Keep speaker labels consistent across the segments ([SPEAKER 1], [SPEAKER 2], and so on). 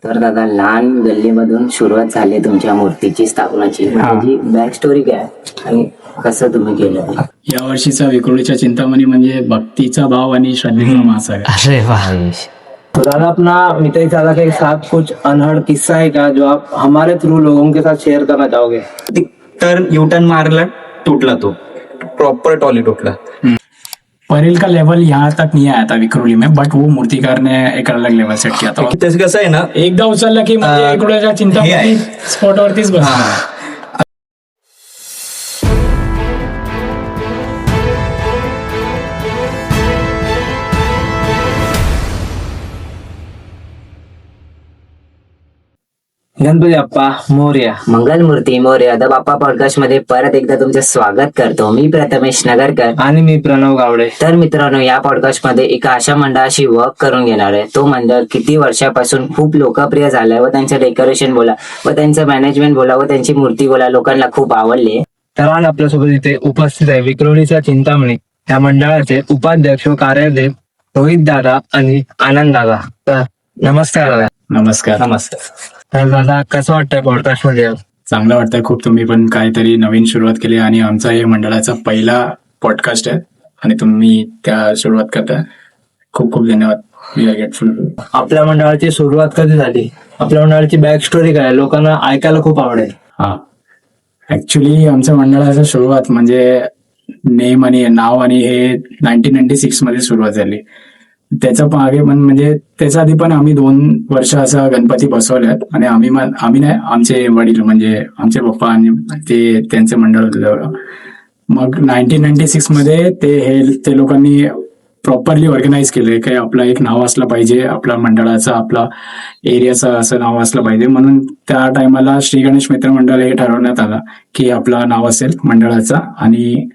[SPEAKER 1] तर दादा, लहान गल्लीमधून सुरुवात झाली तुमच्या मूर्तीची स्थापनाची, म्हणजे बॅक स्टोरी काय आणि कसं तुम्ही केलं?
[SPEAKER 2] या वर्षीचा विक्रोळीच्या चिंतामणी म्हणजे भक्तीचा भाव आणि श्रद्धेचा महासागर.
[SPEAKER 3] अरे वाह।
[SPEAKER 4] तो दादा, अपना मित्र दादा के साथ कुछ अनहद किस्सा है क्या जो आप हमारे थ्रू लोगों के साथ शेयर करना चाहोगे?
[SPEAKER 5] टर्न यू टर्न मारला, टूटला, तो प्रॉपर टॉली टूटला.
[SPEAKER 2] परेल का लेवल यहाँ तक नहीं आया था विक्रोली में, बट वो मूर्तिकार ने एक अलग लेवल सेट किया था.
[SPEAKER 5] तसं कसं आहे ना,
[SPEAKER 2] एकदा उचललं की म्हणजे विक्रोळीच्या चिंतामणी स्पॉटवरतीच बसला.
[SPEAKER 4] गणपती बाप्पा मोरया.
[SPEAKER 1] मंगलमूर्ती मोरया. द बाप्पा पॉडकास्ट मध्ये परत एकदा तुमचं स्वागत करतो. मी प्रथमेश नगरकर
[SPEAKER 4] आणि मी प्रणव गावडे.
[SPEAKER 1] तर मित्रांनो, या पॉडकास्ट मध्ये एका अशा मंडळाशी वर्क करून घेणार आहे. तो मंडळ किती वर्षापासून खूप लोकप्रिय झालाय व त्यांचं डेकोरेशन बोला व त्यांचं मॅनेजमेंट बोला व त्यांची मूर्ती बोला लोकांना खूप आवडली.
[SPEAKER 4] तर आज आपल्यासोबत इथे उपस्थित आहे विक्रोळीच्या चिंतामणी या मंडळाचे उपाध्यक्ष व कार्याध्यक्ष रोहित दादा आणि आनंद दादा. तर नमस्कार दादा.
[SPEAKER 2] नमस्कार.
[SPEAKER 5] नमस्कार.
[SPEAKER 4] तर दादा, कसं वाटतंय पॉडकास्ट मध्ये?
[SPEAKER 2] चांगलं वाटतंय खूप. तुम्ही पण काहीतरी नवीन सुरुवात केली आणि आमचा हे मंडळाचा पहिला पॉडकास्ट आहे आणि तुम्ही त्या सुरुवात करताय. खूप खूप धन्यवाद. We are grateful.
[SPEAKER 4] आपल्या मंडळाची सुरुवात कधी झाली, आपल्या मंडळाची बॅक स्टोरी काय, लोकांना ऐकायला खूप आवडेल.
[SPEAKER 2] हा, ऍक्च्युली आमच्या मंडळाची सुरुवात म्हणजे नेम आणि नाव आणि हे 1996 मध्ये सुरुवात झाली. त्याच्या मागे पण म्हणजे त्याच्या आधी पण आम्ही 2 वर्ष असा गणपती बसवल्यात आणि आम्ही नाही, आमचे वडील म्हणजे आमचे पप्पा आणि ते त्यांचे मंडळ होतं. मग 1996 मध्ये ते लोकांनी प्रॉपरली ऑर्गनाईज केलंय की आपलं एक नाव असलं पाहिजे, आपल्या मंडळाचं आपला एरियाचं असं नाव असलं पाहिजे. म्हणून त्या टायमाला श्री गणेश मित्र मंडळ हे ठरवण्यात आलं की आपलं नाव असेल मंडळाचं. आणि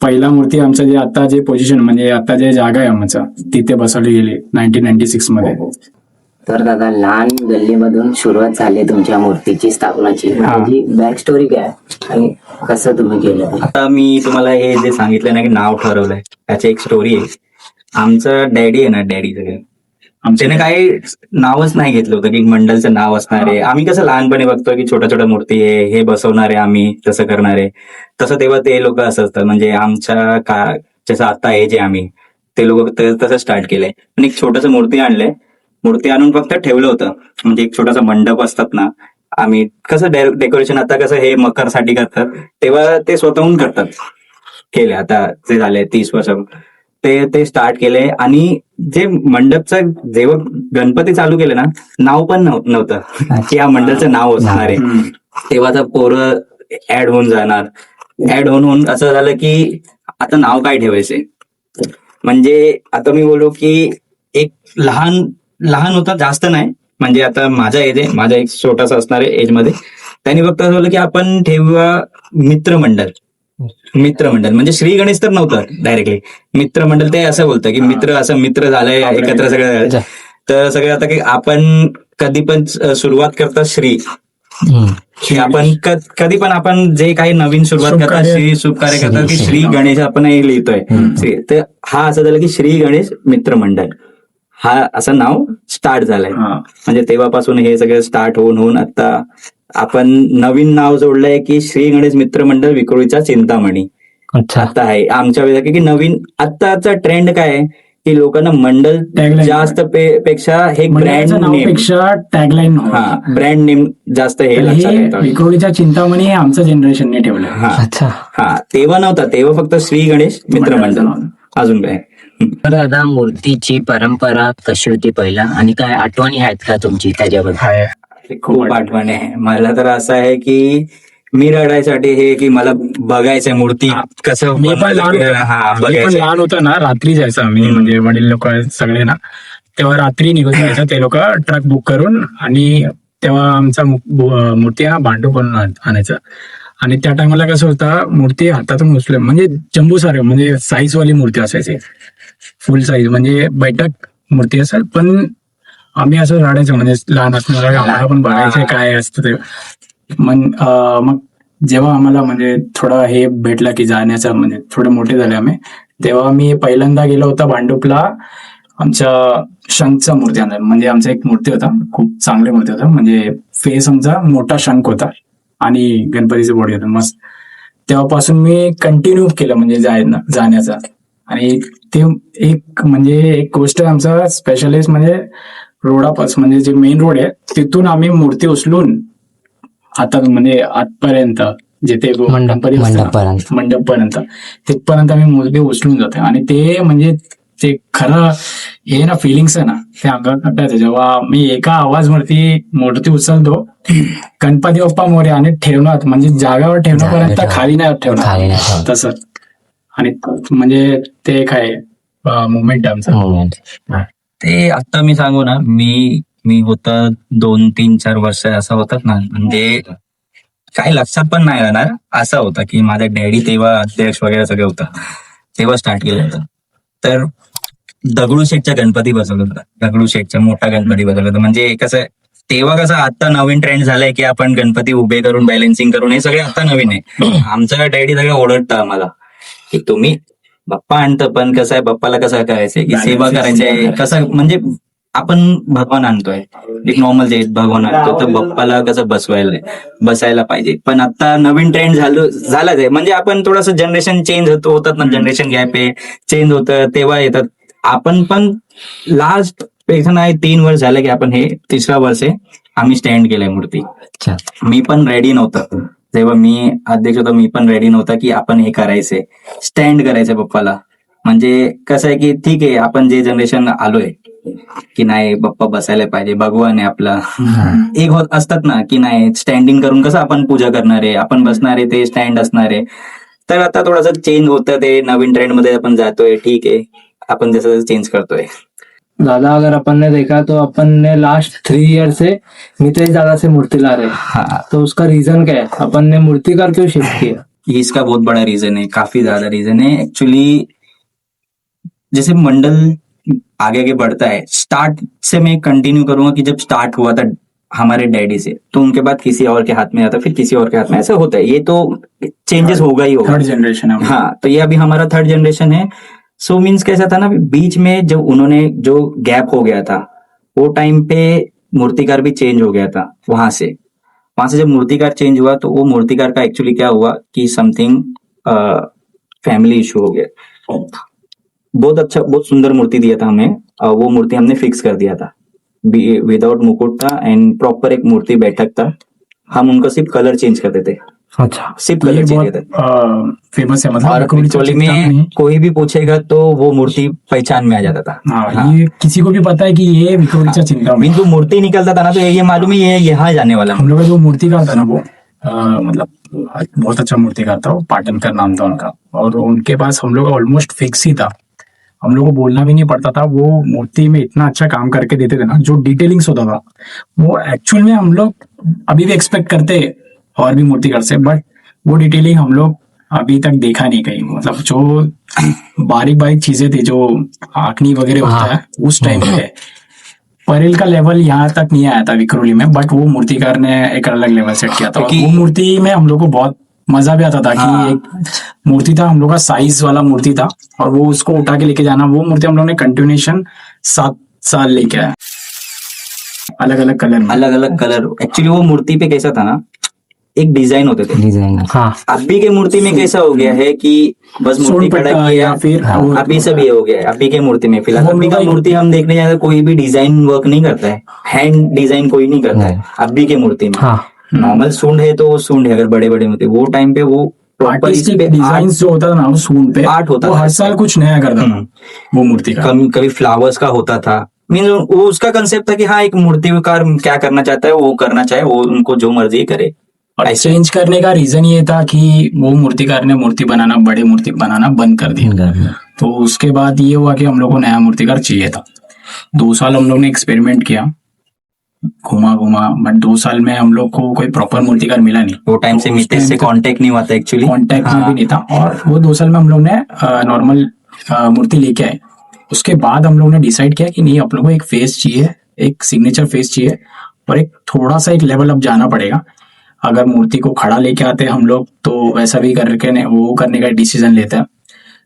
[SPEAKER 2] पहिला मूर्ती आमचं जे आता जे पोझिशन म्हणजे आता जे जागा आहे आमचं तिथे बसवली गेली 1996 मध्ये.
[SPEAKER 1] तर दादा, लहान गल्लीमधून सुरुवात झाली तुमच्या मूर्तीची स्थापनाची, म्हणजे बॅक स्टोरी काय आणि कसं तुम्ही केलं?
[SPEAKER 5] आता मी तुम्हाला हे जे सांगितलं ना की नाव ठरवलंय, त्याची एक स्टोरी आहे. आमचं डॅडी आहे ना, डॅडी सगळं त्याने काही नावच नाही घेतलं होतं की मंडळचं नाव असणार आहे. आम्ही कसं लहानपणी बघतो की छोट्या छोट्या मूर्ती आहे, हे बसवणार आहे आम्ही, तसं करणार आहे. तसं तेव्हा ते लोक असं असतात म्हणजे आमच्या जसं आता आहे जे आम्ही ते लोक तसं स्टार्ट केलंय. पण एक छोटंसं मूर्ती आणलंय, मूर्ती आणून फक्त ठेवलं होतं. म्हणजे एक छोटासा मंडप असतात ना, आम्ही कसं डेकोरेशन आता कसं हे मकरसाठी करतात, तेव्हा ते स्वतःहून करतात केले. आता जे झाले 30 वर्ष ते स्टार्ट केले. आणि जे मंडपचं जेव्हा गणपती चालू केले ना, नाव पण नव्हतं की या मंडळचं नाव असणार आहे. तेव्हा आता पोरं ऍड होऊन जाणार, ऍड होऊन असं झालं की आता नाव काय ठेवायचंय. म्हणजे आता मी बोलू की एक लहान होता, जास्त नाही, म्हणजे आता माझा एज आहे, माझा एक छोटासा असणार आहे एज मध्ये. त्यांनी फक्त असं बोललं की आपण ठेवूया मित्रमंडळ. म्हणजे श्री गणेश तर नव्हतं डायरेक्टली, मित्रमंडळ. ते असं बोलतं की मित्र, असं मित्र झालंय एकत्र सगळं. तर सगळे आता की आपण कधी पण सुरुवात करता श्री, आपण कधी पण आपण जे काही नवीन सुरुवात करतात श्री शुभ कार्य करतात की श्री गणेश आपण हे लिहितोय. तर हा असं झालं की श्री गणेश मित्रमंडळ हा असं नाव स्टार्ट झालंय. म्हणजे तेव्हापासून हे सगळं स्टार्ट होऊन आता आपण नवीन नाव जोडलंय की श्री गणेश मित्रमंडळ विक्रोळीच्या चिंतामणी. आता आहे आमच्या वेळेला की नवीन आत्ताचा ट्रेंड काय आहे की लोकांना मंडळ जास्त पेक्षा हे brand name,
[SPEAKER 2] tagline,
[SPEAKER 5] brand name जास्त हे
[SPEAKER 2] विक्रोळीच्या चिंतामणी हे आमचं जनरेशनने ठेवलं.
[SPEAKER 5] हा, तेव्हा नव्हता, तेव्हा फक्त श्री गणेश मित्रमंडळ. अजून काय?
[SPEAKER 1] तर दादा, मूर्तीची परंपरा कशी होती पहिला आणि काय आठवणी आहेत का तुमची त्याच्याबद्दल?
[SPEAKER 5] खूप आठवण आहे मला. तर असं आहे की मी रडायसाठी हे की मला बघायचंय मूर्ती कसं.
[SPEAKER 2] मी पण लहान होतो ना, रात्री जायचं आम्ही, म्हणजे वडील लोक सगळे ना, तेव्हा रात्री निघून जायचं ते लोक ट्रक बुक करून. आणि तेव्हा आमचा मूर्ती हा भांडू करून आणायचा. आणि त्या टायमाला कसं होतं, मूर्ती हातातून उचल म्हणजे जम्बू सारे म्हणजे साईज वाली मूर्ती असायची, फुल साईज म्हणजे बैठक मूर्ती असेल. पण आम्ही असं रडायचो म्हणजे लहान असणारा, आम्हाला पण बघायचं काय असतं ते. मग जेव्हा आम्हाला म्हणजे थोडा हे भेटला की जाण्याचा, म्हणजे थोडे मोठे झाले आम्ही, तेव्हा मी पहिल्यांदा गेलो होता भांडूपला आमच्या शंखचा मूर्ती आणला. म्हणजे आमचा एक मूर्ती होता, खूप चांगली मूर्ती होता. म्हणजे फेस आमचा मोठा शंख होता आणि गणपतीचं बॉडी होतं मस्त. तेव्हापासून मी कंटिन्यू केलं म्हणजे जाण्याचा. आणि ते एक म्हणजे एक गोष्ट आमचा स्पेशलिस्ट म्हणजे रोडापास म्हणजे जे मेन रोड आहे तिथून आम्ही मूर्ती उचलून हातात म्हणजे आतपर्यंत जिथे गणपती
[SPEAKER 1] मंडपपर्यंत.
[SPEAKER 2] मंडपपर्यंत तिथपर्यंत आम्ही मूर्ती उचलून जाते. आणि ते म्हणजे ते खरं हे ना फिलिंग्स आहे ना ते अंगात वाटायचं जेव्हा मी एका आवाजवरती मूर्ती उचलतो गणपती बाप्पा मोरया आणि ठेवणार म्हणजे जागावर ठेवण्यापर्यंत खाली नाही
[SPEAKER 1] खाली नाही
[SPEAKER 2] ठेवणार
[SPEAKER 1] ठेवणार.
[SPEAKER 2] तसं. आणि म्हणजे ते एक आहे मुवमेंट आमचा.
[SPEAKER 1] Moment.
[SPEAKER 5] ते आता मी सांगू ना, मी होता 2-3-4 वर्ष असा होतात ना, म्हणजे काय लक्षात पण नाही राहणार असा होता की माझा डॅडी तेव्हा अध्यक्ष वगैरे सगळं होतं, तेव्हा स्टार्ट केलं होतं. तर दगडूशेठचा गणपती बसवला होता, दगडूशेठचा मोठा गणपती बसवला होता. म्हणजे कसं तेव्हा कसं आता नवीन ट्रेंड झालाय की आपण गणपती उभे करून बॅलन्सिंग करून हे सगळे आता नवीन आहे. आमचं डॅडी सगळं ओरडतं आम्हाला की तुम्ही बाप्पा आणतं, पण कसं आहे बाप्पाला कसं करायचंय की सेवा करायची आहे, कसं म्हणजे आपण भगवान आणतोय एक नॉर्मल जे भगवान आणतो तर बाप्पाला कसं बसायला पाहिजे. पण आता नवीन ट्रेंड झालाच आहे. म्हणजे आपण थोडंसं जनरेशन चेंज होतात ना, जनरेशन गॅप आहे, चेंज होतं तेव्हा येतात. आपण पण लास्ट पेक्षा नाही 3 वर्ष झालं की आपण हे 3रा वर्ष आहे आम्ही स्टँड केलंय मूर्ती.
[SPEAKER 1] अच्छा.
[SPEAKER 5] मी पण रेडी नव्हतं जेव्हा मी अध्यक्ष होतो, मी पण रेडी नव्हता की आपण हे करायचंय, स्टँड करायचंय बाप्पाला. म्हणजे कसं आहे की ठीक आहे आपण जे जनरेशन आलोय की नाही बाप्पा बसायला पाहिजे, भगवान आहे आपला. एक होत असतात ना की नाही स्टँडिंग करून कसं आपण पूजा करणार आहे, आपण बसणार आहे ते स्टँड असणार आहे. तर आता थोडंसं चेंज होतं, ते नवीन ट्रेंड मध्ये आपण जातोय, ठीक आहे आपण जसं चेंज करतोय.
[SPEAKER 4] दादा अगर अपन ने देखा तो अपन ने लास्ट 3 ईयर से मितेश दादा से मूर्ति ला रहे हैं,
[SPEAKER 5] हाँ,
[SPEAKER 4] तो उसका रीजन क्या है, अपन ने मूर्तिकार क्यों शिफ्ट किया?
[SPEAKER 5] ये इसका बहुत बड़ा रीजन है, काफी ज्यादा रीजन है एक्चुअली. जैसे मंडल आगे आगे बढ़ता है, स्टार्ट से मैं कंटिन्यू करूंगा कि जब स्टार्ट हुआ था हमारे डैडी से, तो उनके बाद किसी और के हाथ में आता, फिर किसी और के हाथ में, ऐसा होता है. ये तो चेंजेस होगा ही होगा.
[SPEAKER 2] थर्ड जनरेशन है.
[SPEAKER 5] हाँ, तो ये अभी हमारा 3rd जनरेशन है. सो मीन्स कैसा था ना, बीच में जब उन्होंने जो गैप हो गया था वो टाइम पे मूर्तिकार भी चेंज हो गया था. वहां से जब मूर्तिकार चेंज हुआ तो वो मूर्तिकार का एक्चुअली क्या हुआ कि समथिंग फैमिली इशू हो गया. बहुत अच्छा, बहुत सुंदर मूर्ति दिया था हमें, वो मूर्ति हमने फिक्स कर दिया था, विदाउट मुकुट था एंड प्रॉपर एक मूर्ति बैठक था. हम उनको सिर्फ कलर चेंज करते थे,
[SPEAKER 1] अच्छा.
[SPEAKER 5] सिर्फ
[SPEAKER 2] ये
[SPEAKER 5] कलर चेंज
[SPEAKER 2] बहुत
[SPEAKER 5] करते थे.
[SPEAKER 2] फेमस है मतलब
[SPEAKER 5] और
[SPEAKER 2] विक्रोली
[SPEAKER 5] एक्चुअली
[SPEAKER 2] चिंतामणि.
[SPEAKER 5] में कोई भी पूछेगा तो वो मूर्ति पहचान में आ जाता था.
[SPEAKER 2] हाँ, ये किसी को भी पता है कि ये विक्रोलीचा चिंतामणि.
[SPEAKER 5] मीन जो मूर्ति निकलता था ना तो ये मालूम है ये यहाँ जाने वाला.
[SPEAKER 2] हम लोग का जो मूर्तिकार था ना वो मतलब बहुत अच्छा मूर्तिकार था, वो पाटनकर नाम था उनका. और उनके पास हम लोग का ऑलमोस्ट फिक्स ही था, हम लोग को बोलना भी नहीं पड़ता था. वो मूर्ति में इतना अच्छा काम करके देते थे ना, जो डिटेलिंग्स होता था वो एक्चुअल में हम लोग अभी भी एक्सपेक्ट करते और भी मूर्तिकार से, बट वो डिटेलिंग हम लोग अभी तक देखा नहीं कहीं. मतलब जो बारीक बारीक चीजें थी, जो आंखनी वगैरह होता है उस टाइम पे परेल का लेवल यहाँ तक नहीं आया था विक्रोली में, बट वो मूर्तिकार ने एक अलग लेवल सेट किया था. और वो मूर्ति में हम लोग को बहुत मजा भी आता था कि एक मूर्ति था हम लोग का साइज वाला मूर्ति था, और वो उसको उठा के लेके जाना, वो मूर्ति हम लोग ने कंटिन्यूएशन 7 साल लेके आया, अलग अलग कलर में.
[SPEAKER 5] अलग अलग कलर. एक्चुअली वो मूर्ति पे कैसा था ना, एक डिजाइन होते थे.
[SPEAKER 1] डिझाईन. हा.
[SPEAKER 5] अभी के मूर्ति में कैसा हो गया है कि बस मूर्ति
[SPEAKER 2] सोन
[SPEAKER 5] खड़ा
[SPEAKER 2] पट्टा
[SPEAKER 5] किया,
[SPEAKER 2] या फिर
[SPEAKER 5] अभी सब ये हो गया है. अभी के मूर्ति में फिलहाल अभी का मूर्ति हम देखने जाते कोई भी डिजाइन वर्क नहीं करता है, हैंड डिजाइन कोई नहीं करता है अभी के मूर्ति में.
[SPEAKER 1] हा.
[SPEAKER 5] नॉर्मल सूंड है तो वो सूंड है, अगर बड़े बड़े मूर्ति वो टाइम पे वो प्रॉपर इस
[SPEAKER 2] आर्टिस्टिक
[SPEAKER 5] पे
[SPEAKER 2] डिजाइन जो होता था ना वो सून पे
[SPEAKER 5] आर्ट होता
[SPEAKER 2] वो
[SPEAKER 5] था.
[SPEAKER 2] हर साल कुछ नया करता था वो मूर्ति का.
[SPEAKER 5] कभी फ्लावर्स का होता था. मीन वो उसका कंसेप्ट था कि हाँ एक मूर्तिकार क्या करना चाहता है वो करना चाहे, वो उनको जो मर्जी करे.
[SPEAKER 2] और चेंज करने का रीजन ये था कि वो मूर्तिकार ने मूर्ति बनाना, बड़े मूर्ति बनाना बंद कर दिया. तो उसके बाद ये हुआ कि हम लोग को नया मूर्तिकार चाहिए था. 2 साल हम लोग ने एक्सपेरिमेंट किया, घुमा, बट 2 साल में हम लोग को कोई प्रॉपर मूर्तिकार मिला नहीं.
[SPEAKER 5] वो टाइम से मितेश से कांटेक्ट नहीं हुआ था एक्चुअली,
[SPEAKER 2] कॉन्टेक्ट में भी नहीं था. और वो 2 साल में हम लोग ने नॉर्मल मूर्ति लेके आए. उसके बाद हम लोग ने डिसाइड किया कि नहीं, आप लोग को एक फेस चाहिए, एक सिग्नेचर फेस चाहिए, और एक थोड़ा सा एक लेवल अप जाना पड़ेगा. अगर मूर्ति को खड़ा लेके आते हम लोग तो वैसा भी करके वो करने का डिसीजन लेते हैं.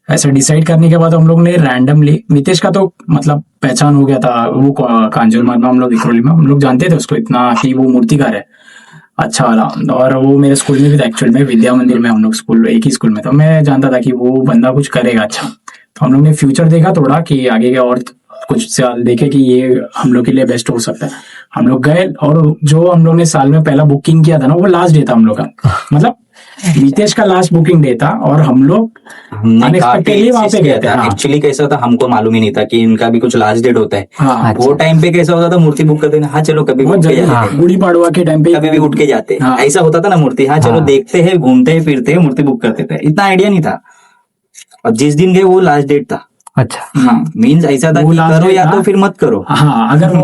[SPEAKER 2] ऐसा डिसाइड करने के बाद हम लोग ने रैंडमली, मितेश का तो मतलब पहचान हो गया था, वो कांजूरमार्ग में हम लोग विक्रोली में हम लोग जानते थे उसको इतना कि वो मूर्तिकार है अच्छा वाला, और वो मेरे स्कूल में भी था एक्चुअल में, विद्या मंदिर में हम लोग स्कूल एक ही स्कूल में, तो मैं जानता था कि वो बंदा कुछ करेगा अच्छा। तो हम लोग ने फ्यूचर देखा थोड़ा कि आगे के और कुछ साल देखे कि ये हम लोग के लिए बेस्ट हो सकता है। हम लोग गए और जो हम लोग ने साल में पहला बुकिंग किया था ना, वो लास्ट डे था हम लोग का, मतलब मितेश का लास्ट बुकिंग डे था, और हम लोग
[SPEAKER 5] हमने
[SPEAKER 2] अनएक्सपेक्टेडली वहां पे गए थे। हाँ।
[SPEAKER 5] एक्चुअली कैसा था, हमको मालूम ही नहीं था कि इनका भी कुछ लास्ट डेट होता है।
[SPEAKER 2] हाँ,
[SPEAKER 5] वो टाइम पे कैसा होता था, मूर्ति बुक करते हाँ चलो कभी भी
[SPEAKER 2] बहुत
[SPEAKER 5] उठ के
[SPEAKER 2] जल्दी
[SPEAKER 5] जाते हैं,
[SPEAKER 2] गुड़ी पाड़वा के टाइम पे
[SPEAKER 5] कभी भी उठ के जाते हैं।
[SPEAKER 2] हाँ।
[SPEAKER 5] ऐसा होता था ना मूर्ति, हाँ चलो देखते हैं, घूमते हैं फिरते हैं, मूर्ति बुक करते थे, इतना आइडिया नहीं था। और जिस दिन गए वो लास्ट डेट था।
[SPEAKER 4] अच्छा।
[SPEAKER 5] हाँ, मीन्स ऐसा था
[SPEAKER 2] वो
[SPEAKER 5] कि
[SPEAKER 2] last
[SPEAKER 5] करो
[SPEAKER 2] date
[SPEAKER 5] या
[SPEAKER 2] था।
[SPEAKER 5] तो फिर मत करो।
[SPEAKER 2] हाँ, अगर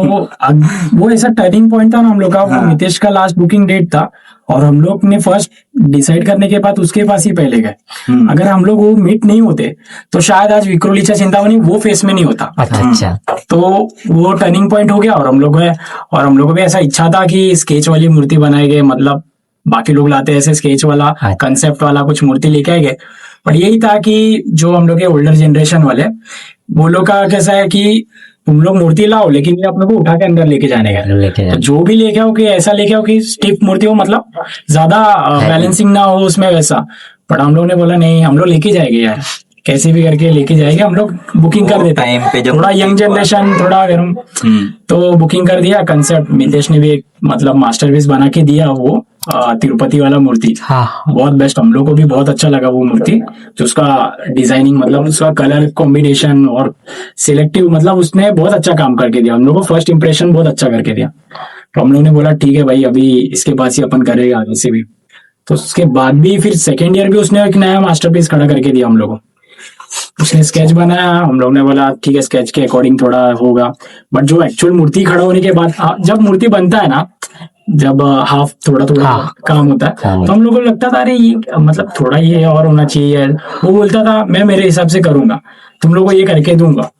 [SPEAKER 2] वो ऐसा टर्निंग पॉइंट था ना हम लोग का, वो मितेश का लास्ट बुकिंग डेट था, और हम लोग ने फर्स्ट डिसाइड करने के बाद उसके पास ही पहले गए। अगर हम लोग वो मीट नहीं होते तो शायद आज विक्रोलीचा चिंतामणि वो फेस में नहीं होता।
[SPEAKER 1] अच्छा।
[SPEAKER 2] तो वो टर्निंग पॉइंट हो गया, और हम लोग गए, और हम लोग को भी ऐसा इच्छा था कि स्केच वाली मूर्ति बनाई गई, मतलब बाकी लोग लाते हैं ऐसे स्केच वाला कंसेप्ट वाला कुछ मूर्ति लेके आए गए, पर यही था कि जो हम लोग के ओल्डर जनरेशन वाले, वो लोग का कैसा है कि तुम लोग मूर्ति लाओ लेकिन ये अपने को उठा के अंदर लेके जाने का, तो जो भी लेके आओ कि ऐसा लेके आओ कि स्टिफ मूर्ति हो, मतलब ज्यादा बैलेंसिंग ना हो उसमें वैसा। पर हम लोग ने बोला नहीं, हम लोग लेके जाएंगे यार, कैसे भी करके लेके जाएंगे, हम लोग बुकिंग कर देते
[SPEAKER 5] टाइम पे
[SPEAKER 2] हैं,
[SPEAKER 5] जब
[SPEAKER 2] थोड़ा यंग जनरेशन थोड़ा गरम, तो बुकिंग कर दिया कंसेप्ट। मितेश ने भी एक मतलब मास्टरपीस बना के दिया, वो तिरुपति वाला मूर्ति, बहुत बेस्ट, हम लोग को भी बहुत अच्छा लगा वो मूर्ति, जो उसका डिजाइनिंग, मतलब उसका कलर कॉम्बिनेशन और सिलेक्टिव, मतलब उसने बहुत अच्छा काम करके दिया, हम लोग को फर्स्ट इंप्रेशन बहुत अच्छा करके दिया। तो हम लोग ने बोला ठीक है भाई, अभी इसके पास ही अपन करेगा आगे से भी। तो उसके बाद भी फिर सेकेंड ईयर भी उसने एक नया मास्टरपीस खड़ा करके दिया हम लोग को। उसने स्केच बनाया, हम लोग ने बोला ठीक है स्केच के अकॉर्डिंग थोड़ा होगा, बट जो एक्चुअल मूर्ति खड़ा होने के बाद, जब मूर्ति बनता है ना, जब हाफ थोड़ा थोड़ा काम होता है, तो हम लोग को लगता था अरे ये मतलब थोड़ा ये और होना चाहिए। वो बोलता था मैं मेरे हिसाब से करूंगा, तुम लोग को ये करके दूंगा।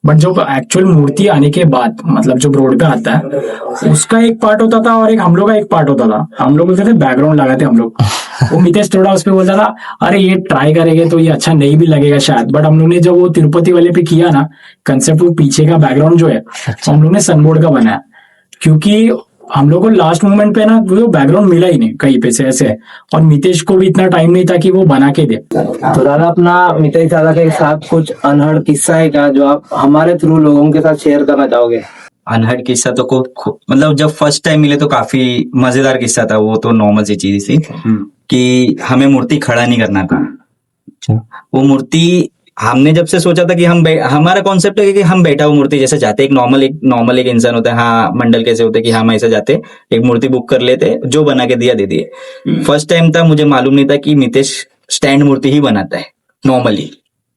[SPEAKER 2] बट जो एक्चुअल मूर्ति आने के बाद, मतलब जो ब्रोड का आता है, उसका एक पार्ट होता था और एक हम लोग का एक पार्ट होता था। हम लोग बोलते थे बैकग्राउंड लगाते हम लोग, वो मितेश थोड़ा उस पर बोलता था अरे ये ट्राई करेंगे तो ये अच्छा नहीं भी लगेगा शायद। बट हम लोग ने जब वो तिरुपति वाले पे किया ना कंसेप्ट, वो पीछे का बैकग्राउंड जो है तो हम लोग ने सनबोर्ड का बनाया, क्योंकि हम लोग को लास्ट मोमेंट पे ना वो बैकग्राउंड मिला ही नहीं कहीं पे से ऐसे, और मितेश को भी इतना टाइम नहीं था कि वो बना के दे।
[SPEAKER 4] तो दादा अपना मितेश दादा के साथ कुछ अनहड़ किस्सा है क्या जो आप हमारे थ्रू लोगों के साथ शेयर करना चाहोगे?
[SPEAKER 5] अनहड़ किस्सा तो मतलब जब फर्स्ट टाइम मिले तो काफी मजेदार किस्सा था। वो तो नॉर्मल सी चीज थी कि हमें मूर्ति खड़ा नहीं करना था। वो मूर्ति हमने जब से सोचा था कि हमारा कॉन्सेप्ट है कि हम बैठा हुआ मूर्ति जैसे जाते, एक नॉर्मल एक इंसान होता है, हाँ मंडल कैसे होते हैं कि हम ऐसा जाते, एक मूर्ति बुक कर लेते, जो बना के दिया दे दिए। फर्स्ट टाइम था, मुझे मालूम नहीं था कि मितेश स्टैंड मूर्ति ही बनाता है नॉर्मली,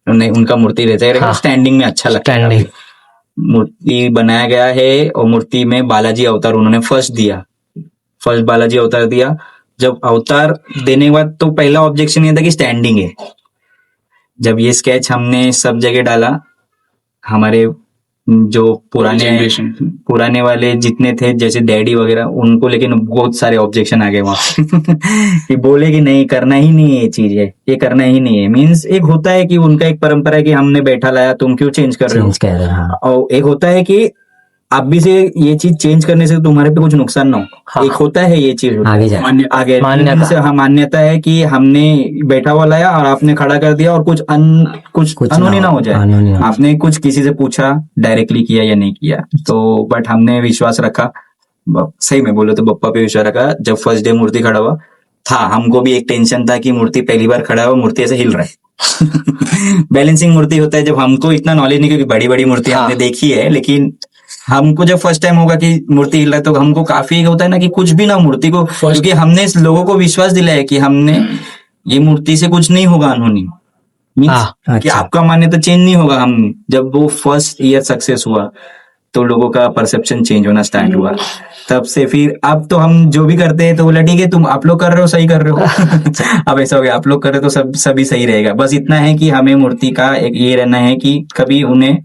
[SPEAKER 5] उनका मूर्ति रहता है स्टैंडिंग में अच्छा लगता है। मूर्ति बनाया गया है और मूर्ति में बालाजी अवतार उन्होंने फर्स्ट बालाजी अवतार दिया। जब अवतार देने के बाद तो पहला ऑब्जेक्शन ये था कि स्टैंडिंग है। जब ये स्केच हमने सब जगह डाला, हमारे जो पुराने वाले जितने थे जैसे डैडी वगैरह, उनको लेकिन बहुत सारे ऑब्जेक्शन आ गए वहां कि बोले कि नहीं करना ही नहीं है, ये चीज है, ये करना ही नहीं है। मींस एक होता है कि उनका एक परंपरा है कि हमने बैठा लाया, तुम क्यों चेंज कर रहे हो। और एक होता है कि आप भी से ये चीज चेंज करने से तुम्हारे पे कुछ नुकसान ना हो। एक होता है ये चीज आगे मान्यता है कि हमने बैठा हुआ लाया और आपने खड़ा कर दिया और कुछ अनहोनी ना हो जाए। आपने कुछ किसी से पूछा डायरेक्टली किया या नहीं किया, तो बट हमने विश्वास रखा, सही में बोले तो बप्पा पे विश्वास रखा। जब फर्स्ट डे मूर्ति खड़ा हुआ था, हमको भी एक टेंशन था कि मूर्ति पहली बार खड़ा हुआ, मूर्ति ऐसे हिल रहा है बैलेंसिंग मूर्ति होता है। जब हमको इतना नॉलेज नहीं, क्योंकि बड़ी बड़ी मूर्ति हमने देखी है, लेकिन हमको जब फर्स्ट टाइम होगा कि मूर्ति हिल रहा है तो हमको काफी होता है ना कि कुछ भी ना मूर्ति को, क्योंकि हमने इस लोगों को विश्वास दिलाया कि हमने ये मूर्ति से कुछ नहीं होगा अनहोनी, कि आपका मान्य तो चेंज नहीं होगा। हम जब वो फर्स्ट ईयर सक्सेस हुआ तो लोगों का परसेप्शन चेंज होना स्टार्ट हुआ। तब से फिर अब तो हम जो भी करते हैं तो बोला ठीक है तुम आप लोग कर रहे हो सही कर रहे हो अब ऐसा हो गया, आप लोग कर रहे हो तो सभी सही रहेगा। बस इतना है कि हमें मूर्ति का एक ये रहना है कि कभी उन्हें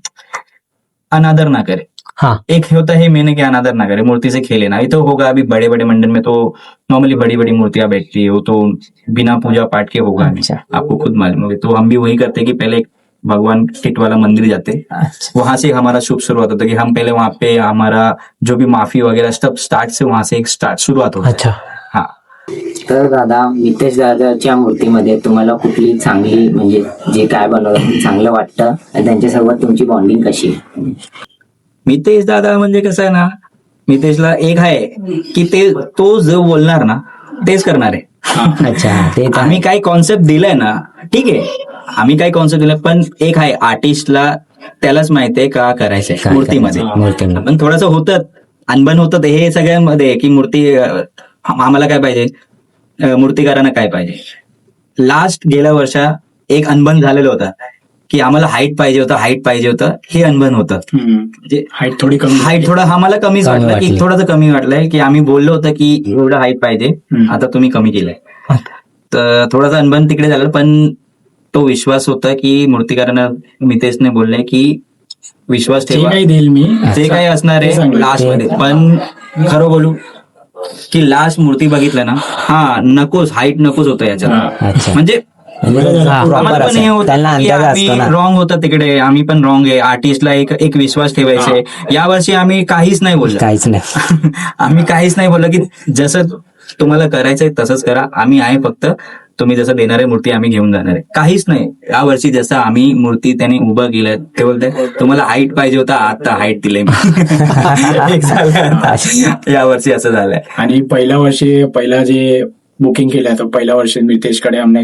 [SPEAKER 5] अनादर ना करे,
[SPEAKER 4] हाँ
[SPEAKER 5] एक होता है मैंने क्या अनादर ना करे, मूर्ति से खेले ना। ये तो होगा अभी बड़े बड़े मंदिर में तो नॉर्मली बड़ी बड़ी मूर्तियां बैठती है, वो तो बिना पूजा पाठ के होगा नहीं।
[SPEAKER 1] अच्छा।
[SPEAKER 5] आपको खुद मालूम होगा। तो हम भी वही करते कि पहले भगवान किट वाला मंदिर जाते,
[SPEAKER 1] अच्छा
[SPEAKER 5] वहां से हमारा शुभ शुरुआत होता है कि हम पहले वहां पे हमारा जो भी माफी वगैरह सब स्टार्ट से वहां से एक स्टार्ट शुरुआत होती है।
[SPEAKER 4] अच्छा
[SPEAKER 5] हाँ,
[SPEAKER 1] तर दादा मितेश दादाच्या मूर्तीमध्ये तुम्हाला कुठली चांगली म्हणजे जे काय बनवलं ते चांगलं वाटतं आणि त्यांच्यासोबत तुमची बॉन्डिंग कशी आहे?
[SPEAKER 5] मितेश दादा म्हणजे कसं आहे ना, मितेशला एक आहे की तो जो बोलणार ना तेच करणार आहे.
[SPEAKER 1] अच्छा ते तर
[SPEAKER 5] आम्ही काय कॉन्सेप्ट दिलाय ना, ठीक आहे, आम्ही काय कॉन्सेप्ट दिलाय, पण एक आहे आर्टिस्टला त्यालाच माहिती आहे का करायचंय
[SPEAKER 1] काय
[SPEAKER 5] मूर्तीमध्ये.
[SPEAKER 1] करायचं मूर्तीमध्ये.
[SPEAKER 5] पण थोडंसं होतं अनबन होतं हे सगळ्यांमध्ये की मूर्ती आम्हाला काय पाहिजे, मूर्तिकारांना काय पाहिजे. लास्ट गेल्या वर्षा एक अनबन झालेलं होतं की आम्हाला हाईट पाहिजे होतं हे अनबन होतं. म्हणजे
[SPEAKER 2] हाईट थोडी कमी.
[SPEAKER 5] हाईट थोडा आम्हाला कमीच
[SPEAKER 1] कमी
[SPEAKER 5] वाटलं की
[SPEAKER 1] वाटली.
[SPEAKER 5] थोडंसं कमी वाटलंय की आम्ही बोललो होतं की एवढं हाईट पाहिजे, आता तुम्ही कमी केलंय. तर थोडासा अनबन तिकडे झालं, पण तो विश्वास होता की मूर्तिकारांना मितेशने बोलले की विश्वास
[SPEAKER 2] जे
[SPEAKER 5] ठेवा,
[SPEAKER 2] काही देईल मी
[SPEAKER 5] जे काही असणार
[SPEAKER 2] ते
[SPEAKER 5] आहे
[SPEAKER 2] सांगेल.
[SPEAKER 5] लास्ट मध्ये. पण खरं बोलू की लास्ट मूर्ती बघितलं ना, नकोच हाईट नकोच होतं याच्यात.
[SPEAKER 2] हा.
[SPEAKER 1] अच्छा
[SPEAKER 5] म्हणजे
[SPEAKER 1] प्रॉपर
[SPEAKER 5] आम्हाला पण हे होतं
[SPEAKER 1] त्यांना
[SPEAKER 5] की
[SPEAKER 1] अंदाज
[SPEAKER 5] आम्ही
[SPEAKER 1] असतो ना.
[SPEAKER 5] रॉंग होतं तिकडे, आम्ही पण रॉंग आहे. आर्टिस्टला एक विश्वास ठेवायचे. यावर्षी आम्ही काहीच नाही बोललो.
[SPEAKER 1] काहीच नाही.
[SPEAKER 5] आम्ही काहीच नाही बोललो की जसं तुम्हाला करायचंय तसंच करा, आम्ही आहे, फक्त तुम्ही जसं देणार आहे मूर्ती आम्ही घेऊन जाणार आहे. काहीच नाही. यावर्षी जसं आम्ही मूर्ती त्याने उभं केलं ते बोलते तुम्हाला हाईट पाहिजे होता, आता हाईट दिले. एक झालं आता. यावर्षी असं झालंय.
[SPEAKER 2] आणि पहिला जे बुकिंग केलं तर पहिल्या वर्षी मितेशकडे आम्ही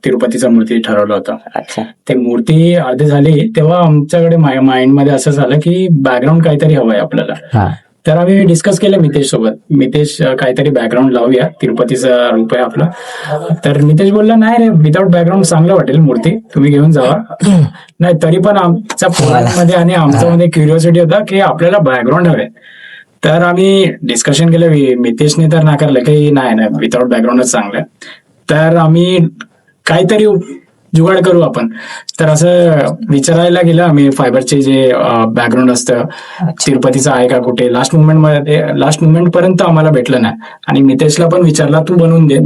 [SPEAKER 2] तिरुपतीचा मूर्ती ठरवलं होतं.
[SPEAKER 1] अच्छा
[SPEAKER 2] ते मूर्ती अर्धी झाली तेव्हा आमच्याकडे माइंडमध्ये असं झालं की बॅकग्राऊंड काहीतरी हवंय आपल्याला.
[SPEAKER 1] हा
[SPEAKER 2] तर आम्ही डिस्कस केलं मितेश सोबत, मितेश काहीतरी बॅकग्राऊंड लावूया, तिरुपतीचा रूप आहे आपला. तर मितेश बोलला नाही रे, विदाऊट बॅकग्राऊंड चांगलं वाटेल मूर्ती, तुम्ही घेऊन जावा. नाही तरी पण आमच्या पोरांमध्ये आणि आमच्यामध्ये क्युरिओसिटी होता की आपल्याला बॅकग्राऊंड हवे. तर आम्ही डिस्कशन केलं, मितेशने तर नाकारलं की नाही विदाऊट बॅकग्राऊंडच चांगलं. तर आम्ही काहीतरी जुगाड करू आपण. तर असं विचारायला गेलं आम्ही फायबरचे जे बॅकग्राऊंड असतं तिरुपतीचं आहे का कुठे. लास्ट मुवमेंट पर्यंत आम्हाला भेटलं नाही. आणि मितेशला पण विचारला तू बनवून दे,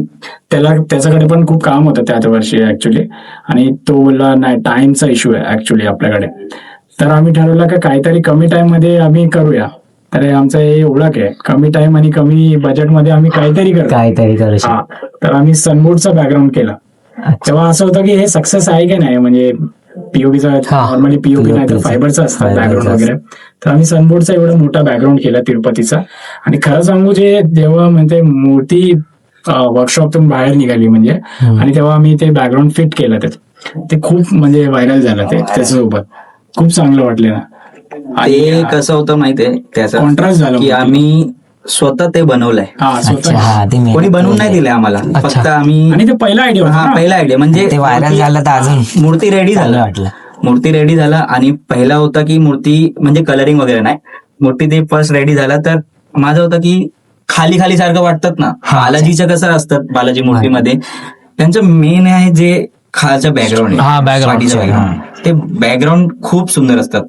[SPEAKER 2] त्याच्याकडे पण खूप काम होतं त्या वर्षी ऍक्च्युली. आणि तो बोलला नाही टाइमचा इश्यू आहे ऍक्च्युली आपल्याकडे. तर आम्ही ठरवलं की काहीतरी कमी टाइम मध्ये आम्ही करूया. तर आमचं हे ओळख आहे, कमी टाइम आणि कमी बजेटमध्ये आम्ही काहीतरी करू.
[SPEAKER 1] काहीतरी करू शकतो.
[SPEAKER 2] हा, तर आम्ही सनबोर्डचा बॅकग्राऊंड केला. तेव्हा असं होतं की हे सक्सेस आहे की नाही, म्हणजे पीओपीचा नॉर्मली पीओपी नाही तर फायबरचा असतं बॅकग्राऊंड वगैरे. तर आम्ही सनबोर्डचा एवढा मोठा बॅकग्राऊंड केला तिरुपतीचा. आणि खरं सांगू जेव्हा म्हणजे मूर्ती वर्कशॉपतून बाहेर निघाली म्हणजे, आणि तेव्हा आम्ही ते बॅकग्राऊंड फिट केलं, ते खूप म्हणजे व्हायरल झालं. ते त्याच्यासोबत खूप चांगलं वाटलं ना.
[SPEAKER 5] ते कसं होतं माहितीये त्याचं
[SPEAKER 2] कॉन्ट्रास्ट झालं
[SPEAKER 5] की आम्ही स्वतः ते बनवलंय.
[SPEAKER 1] अच्छा हा ते मी
[SPEAKER 5] कोणी बनवून नाही दिलंय आम्हाला, फक्त आम्ही.
[SPEAKER 2] आणि ते पहिला आयडिया
[SPEAKER 5] हा
[SPEAKER 2] होता.
[SPEAKER 5] पहिला आयडिया म्हणजे
[SPEAKER 1] ते व्हायरल झालं तर अजून
[SPEAKER 5] मूर्ती रेडी
[SPEAKER 1] चांगलं
[SPEAKER 5] झालं.
[SPEAKER 1] वाटलं.
[SPEAKER 5] मूर्ती रेडी झाला आणि पहिला होता की मूर्ती म्हणजे कलरिंग वगैरे नाही, मूर्ती ते फर्स्ट रेडी झाला. तर माझं होतं की खाली खाली सारखं वाटतात ना, बालाजीचं कसं असतं बालाजी मूर्तीमध्ये, त्यांचं मेन आहे जे खालचं बॅकग्राऊंड
[SPEAKER 4] हा,
[SPEAKER 5] आहे,
[SPEAKER 4] background.
[SPEAKER 5] पाठीचं background. ते बॅकग्राऊंड खूप सुंदर असतात.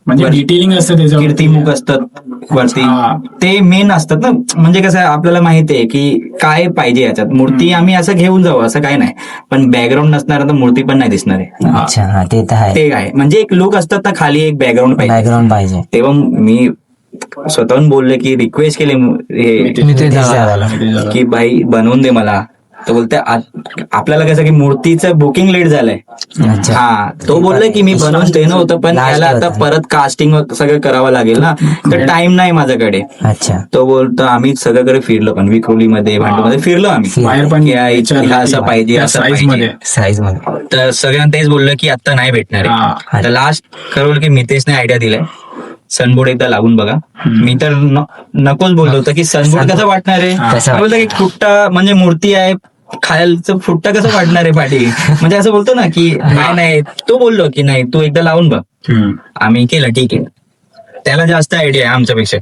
[SPEAKER 2] म्हणजे डिटेलिंग असतं त्याच्यावर.
[SPEAKER 5] कीर्तिमुख असतात वरती,
[SPEAKER 2] हा.
[SPEAKER 5] ते मेन असतात ना. म्हणजे कसं आहे आपल्याला माहिती आहे की काय पाहिजे याच्यात. मूर्ती आम्ही असं घेऊन जाऊ असं काय नाही, पण बॅकग्राऊंड नसणार तर मूर्ती पण नाही दिसणार आहे.
[SPEAKER 1] अच्छा हा ते तर आहे.
[SPEAKER 5] ते आहे म्हणजे एक लुक असतात ना, खाली एक बॅकग्राऊंड पाहिजे.
[SPEAKER 1] बॅकग्राऊंड पाहिजे.
[SPEAKER 5] तेव्हा मी स्वतःहून बोलले की रिक्वेस्ट केली
[SPEAKER 4] मितेश दादाला.
[SPEAKER 5] की भाई बनवून दे मला. तो बोलते आपल्याला कसं की मूर्तीचं बुकिंग लेट झालंय.
[SPEAKER 1] अच्छा
[SPEAKER 5] हा, तो बोलला की मी बनवून देणं होतं, पण
[SPEAKER 1] Last
[SPEAKER 5] त्याला आता
[SPEAKER 1] होतं.
[SPEAKER 5] परत कास्टिंग सगळं करावं लागेल ना, तर टाइम नाही माझ्याकडे.
[SPEAKER 1] अच्छा
[SPEAKER 5] तो बोलतो आम्ही सगळीकडे फिरलो, पण विक्रोलीमध्ये भांडूमध्ये फिरलो आम्ही.
[SPEAKER 2] बाहेर पण
[SPEAKER 5] की असं पाहिजे
[SPEAKER 2] त्या
[SPEAKER 5] असं
[SPEAKER 2] size मध्ये.
[SPEAKER 5] पाहिजे.
[SPEAKER 1] साईज मध्ये.
[SPEAKER 5] तर सगळ्यांना तेच बोललं की आता नाही भेटणार आहे. तर लास्ट ठरवलं की मितेशने आयडिया दिलाय सनबोर्ड एकदा लावून बघा. मी तर नकोच बोललो होतो की सनबोर्ड कसं वाटणार आहे. बोलतो की फुट्टा म्हणजे मूर्ती आहे, खायचं फुट्टा कसं वाटणार आहे पाठी, म्हणजे असं बोलतो ना की नाही. तो बोललो की नाही तू एकदा लावून बघ. आम्ही केलं, ठीक आहे. त्याला जास्त आयडिया आहे आमच्यापेक्षा,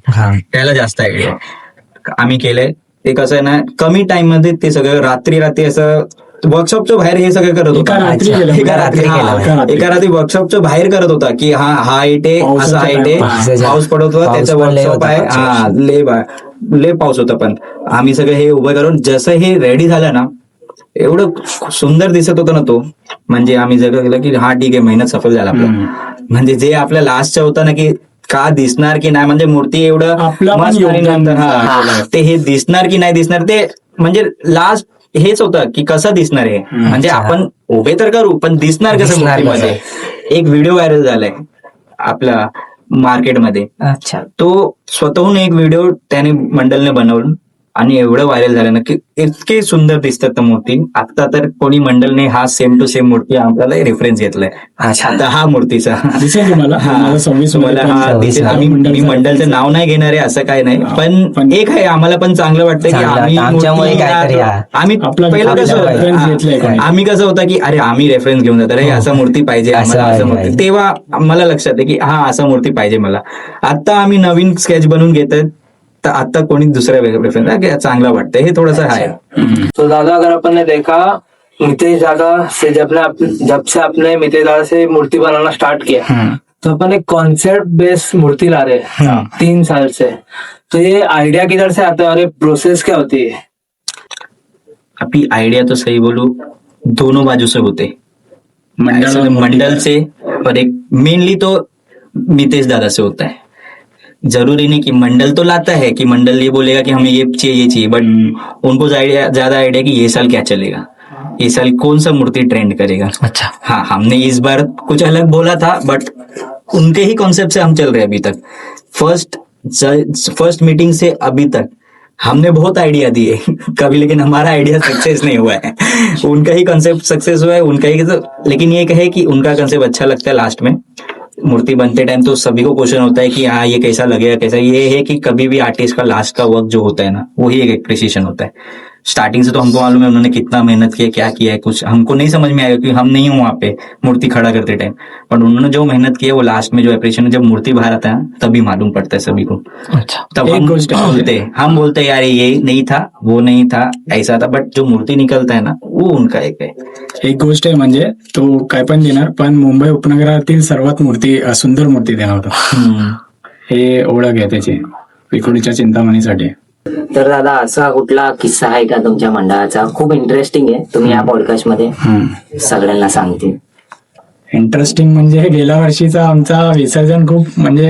[SPEAKER 5] त्याला जास्त आयडिया आहे. आम्ही केलंय. ते कसं आहे ना, कमी टाइम मध्ये ते सगळं रात्री असं वर्कशॉपच्या बाहेर हे सगळं करत
[SPEAKER 2] एका
[SPEAKER 5] होता.
[SPEAKER 2] रात्री केलं.
[SPEAKER 5] एका रात्री एका रात्री वर्कशॉपच्या बाहेर करत होता की हा हाईट आहे,
[SPEAKER 2] पावसाचा
[SPEAKER 5] असा हाईट आहे,
[SPEAKER 2] time.
[SPEAKER 5] पाऊस पडत होता,
[SPEAKER 1] पाऊस
[SPEAKER 5] त्याचा
[SPEAKER 1] पण लय
[SPEAKER 5] वर्कशॉप
[SPEAKER 1] होता
[SPEAKER 5] आहे. हा लय पाऊस होता. पण आम्ही सगळं हे उभं करून जसं हे रेडी झालं ना, एवढं सुंदर दिसत होतं ना तो, म्हणजे आम्ही जगं केलं की हा ठीक आहे, मेहनत सफल झाला आपला. म्हणजे जे आपल्या लास्टचं होतं ना की का दिसणार की नाही, म्हणजे मूर्ती एवढं
[SPEAKER 2] आपलं पण
[SPEAKER 5] मस्त आणि
[SPEAKER 2] योगदान
[SPEAKER 5] नंतर हा, ते हे दिसणार की नाही दिसणार, ते म्हणजे लास्ट हेच होतं की कसं दिसणार हे, म्हणजे आपण उभे तर करू पण दिसणार कसं
[SPEAKER 1] दिसणार
[SPEAKER 5] मूर्तीमध्ये. एक व्हिडिओ व्हायरल झालाय आपला मार्केटमध्ये,
[SPEAKER 1] अच्छा.
[SPEAKER 5] तो स्वतःहून एक व्हिडिओ त्याने मंडलने बनवलं आणि एवढं व्हायरल झालं ना की इतके सुंदर दिसतात त्या मूर्ती. आता तर कोणी मंडलने हा सेम टू सेम मूर्ती आपल्याला रेफरन्स घेतलाय. आता हा मूर्तीचा
[SPEAKER 2] दिसेल तुम्हाला
[SPEAKER 5] हा,
[SPEAKER 2] माझा 26
[SPEAKER 5] तुम्हाला हा दिसेल. मी मंडलचं नाव नाही घेणार आहे असं काही नाही, पण एक आहे आम्हाला पण चांगलं वाटतं की
[SPEAKER 1] चांगलं
[SPEAKER 5] आम्ही
[SPEAKER 1] वाटतं. आमच्यामुळे
[SPEAKER 5] मूर्ती
[SPEAKER 1] काहीतरी
[SPEAKER 5] आम्ही पहिलं कसं
[SPEAKER 2] reference घेतलाय
[SPEAKER 5] होतं,
[SPEAKER 2] कोणी.
[SPEAKER 5] आम्ही कसं होतं की अरे आम्ही रेफरन्स घेऊन जातो, अरे असं मूर्ती पाहिजे आम्हाला,
[SPEAKER 1] असं
[SPEAKER 5] असं मूर्ती.
[SPEAKER 1] पाहिजे.
[SPEAKER 5] तेव्हा मला लक्षात आहे की हा असं मूर्ती पाहिजे मला. आता आम्ही नवीन स्केच बनवून घेतोय, तर आता कोणी दुसऱ्या रेफरन्स चांगलं वाटतं, हे थोडंसं आहे.
[SPEAKER 4] तो दादा अगर अपन ने देखा मितेश दादा से जब से आपने मितेश दादा से मूर्ति बनाना स्टार्ट किया, तो अपन एक कॉन्सेप्ट बेस्ड मूर्ति ला रहे हैं 3 साल से. तो ये आइडिया किधर से आता है और ये प्रोसेस क्या होती है?
[SPEAKER 5] अभी आइडिया तो सही बोलूं दोनों बाजू से होते, मंडल से और एक मेनली तो मितेश दादा से होता है. जरूरी नहीं कि मंडल तो लाता है कि मंडल ये बोलेगा कि हमें ये चाहिए, बट उनको ज्यादा आइडिया कि ये साल क्या चलेगा, ये साल कौन सा मूर्ति ट्रेंड करेगा.
[SPEAKER 1] अच्छा.
[SPEAKER 5] हाँ, हमने इस बार कुछ अलग बोला था, बट उनके ही कॉन्सेप्ट से हम चल रहे हैं अभी तक. फर्स्ट मीटिंग से अभी तक हमने बहुत आइडिया दिए कभी, लेकिन हमारा आइडिया सक्सेस नहीं हुआ है. उनका ही कॉन्सेप्ट सक्सेस हुआ है, उनका ही. लेकिन ये कहे कि उनका कॉन्सेप्ट अच्छा लगता है. लास्ट में मूर्ति बनते टाइम तो सभी को क्वेश्चन होता है कि हाँ ये कैसा लगेगा कैसा. ये है कि कभी भी आर्टिस्ट का लास्ट का वर्क जो होता है ना, वही एक एप्रिसिएशन होता है. स्टार्टिंग से तो हमको मालूम है उन्होंने कितना मेहनत किया, क्या किया है, कुछ हमको नहीं समझ में आएगा क्योंकि हम नहीं हूँ वहाँ पे मूर्ति खड़ा करते टाइम. बट उन्होंने जो मेहनत की है वो लास्ट में जो एप्रिसिएशन, जब मूर्ति बाहर आता है तभी मालूम पड़ता है सभी को.
[SPEAKER 1] अच्छा.
[SPEAKER 5] तब
[SPEAKER 2] एक
[SPEAKER 5] हम
[SPEAKER 2] गोष्ट
[SPEAKER 5] बोलते यार ये नहीं था, वो नहीं था, ऐसा था. बट जो मूर्ति निकलता है ना, वो उनका एक है.
[SPEAKER 2] एक गोष्ट आहे म्हणजे तो काय पण देणार, पण मुंबई उपनगरातील सर्वात सुंदर मूर्ती देणार होता. हे ओळख आहे त्याची विक्रोळीच्या चिंतामणीसाठी.
[SPEAKER 1] तर दादा असा कुठला किस्सा आहे का तुमच्या मंडळाचा खूप इंटरेस्टिंग आहे, तुम्ही या पॉडकास्ट मध्ये सगळ्यांना सांगतील?
[SPEAKER 2] इंटरेस्टिंग म्हणजे गेल्या वर्षीचा आमचा विसर्जन खूप म्हणजे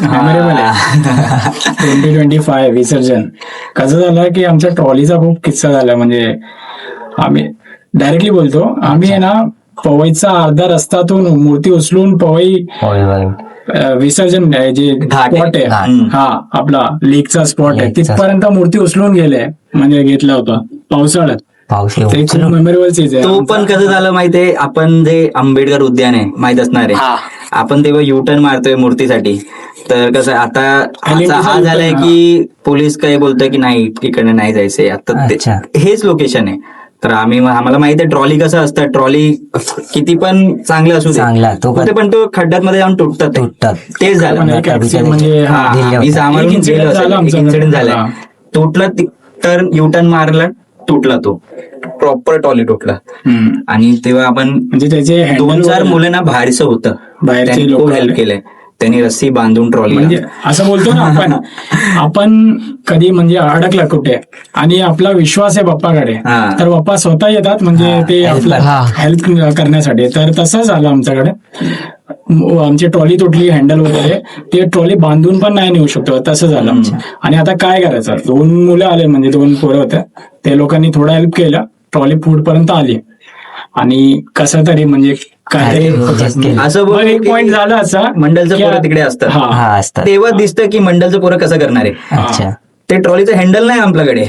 [SPEAKER 2] मेमोरेबल आहे. 2025 विसर्जन कसं झालं की आमच्या ट्रॉलीचा खूप किस्सा झाला. म्हणजे आम्ही डायरेक्टली बोलतो, आम्ही आहे ना पवईचा अर्धा रस्त्यातून मूर्ती उचलून पवई विसर्जन जे स्पॉट आहे, हा आपला लेकचा स्पॉट आहे, तिथपर्यंत मूर्ती उचलून गेले, म्हणजे घेतला होता पावसाळ्यात. ते खूप मेमोरेबल चीज आहे.
[SPEAKER 5] तो पण कसं झालं माहितीये, आपण जे आंबेडकर उद्यान आहे माहित असणार आहे, आपण तेव्हा युटर्न मारतोय मूर्तीसाठी. तर कसं आता हा झालाय की पोलीस काही बोलतोय की नाही तिकडे नाही जायचंय, आता हेच लोकेशन आहे. तर आम्हाला माहिती आहे ट्रॉली कसं असतं, ट्रॉली किती पण चांगलं असू दे पण तो खड्ड्यात मध्ये जाऊन तुटतात. तेच झालं
[SPEAKER 2] म्हणजे
[SPEAKER 5] मी सामारून गेलो, इन्सिडेंट झालाय, तुटलं. तर युटर्न मारला, तुटला, तो प्रॉपर ट्रॉली तुटला. आणि तेव्हा आपण
[SPEAKER 2] म्हणजे त्याचे
[SPEAKER 5] 2-4 मुलांना बाहेरचं होतं,
[SPEAKER 2] बाहेरचे लोक
[SPEAKER 5] हेल्प केलंय त्यांनी, रस्सी बांधून ट्रॉली.
[SPEAKER 2] म्हणजे असं बोलतो ना आपण कधी म्हणजे अडकला कुठे आणि आपला विश्वास आहे बाप्पाकडे, तर बाप्पा स्वतः येतात म्हणजे ते आपला हेल्प करण्यासाठी. तर तसं झालं आमच्याकडे. आमची ट्रॉली तुटली, हँडल वगैरे, ते ट्रॉली बांधून पण नाही नेऊ शकतो, तसं झालं आमचं. आणि आता काय करायचं, 2 मुलं आले, म्हणजे 2 पोरं होते, ते लोकांनी थोडा हेल्प केला, ट्रॉली पुढपर्यंत आली. आणि कसं तरी म्हणजे काय
[SPEAKER 5] असं
[SPEAKER 2] एक पॉइंट झाला असा,
[SPEAKER 5] मंडलचं पोरं तिकडे असतात, तेव्हा दिसतं की मंडलचं पोरं कसं करणार आहे. ते ट्रॉलीचं हँडल नाही आपल्याकडे,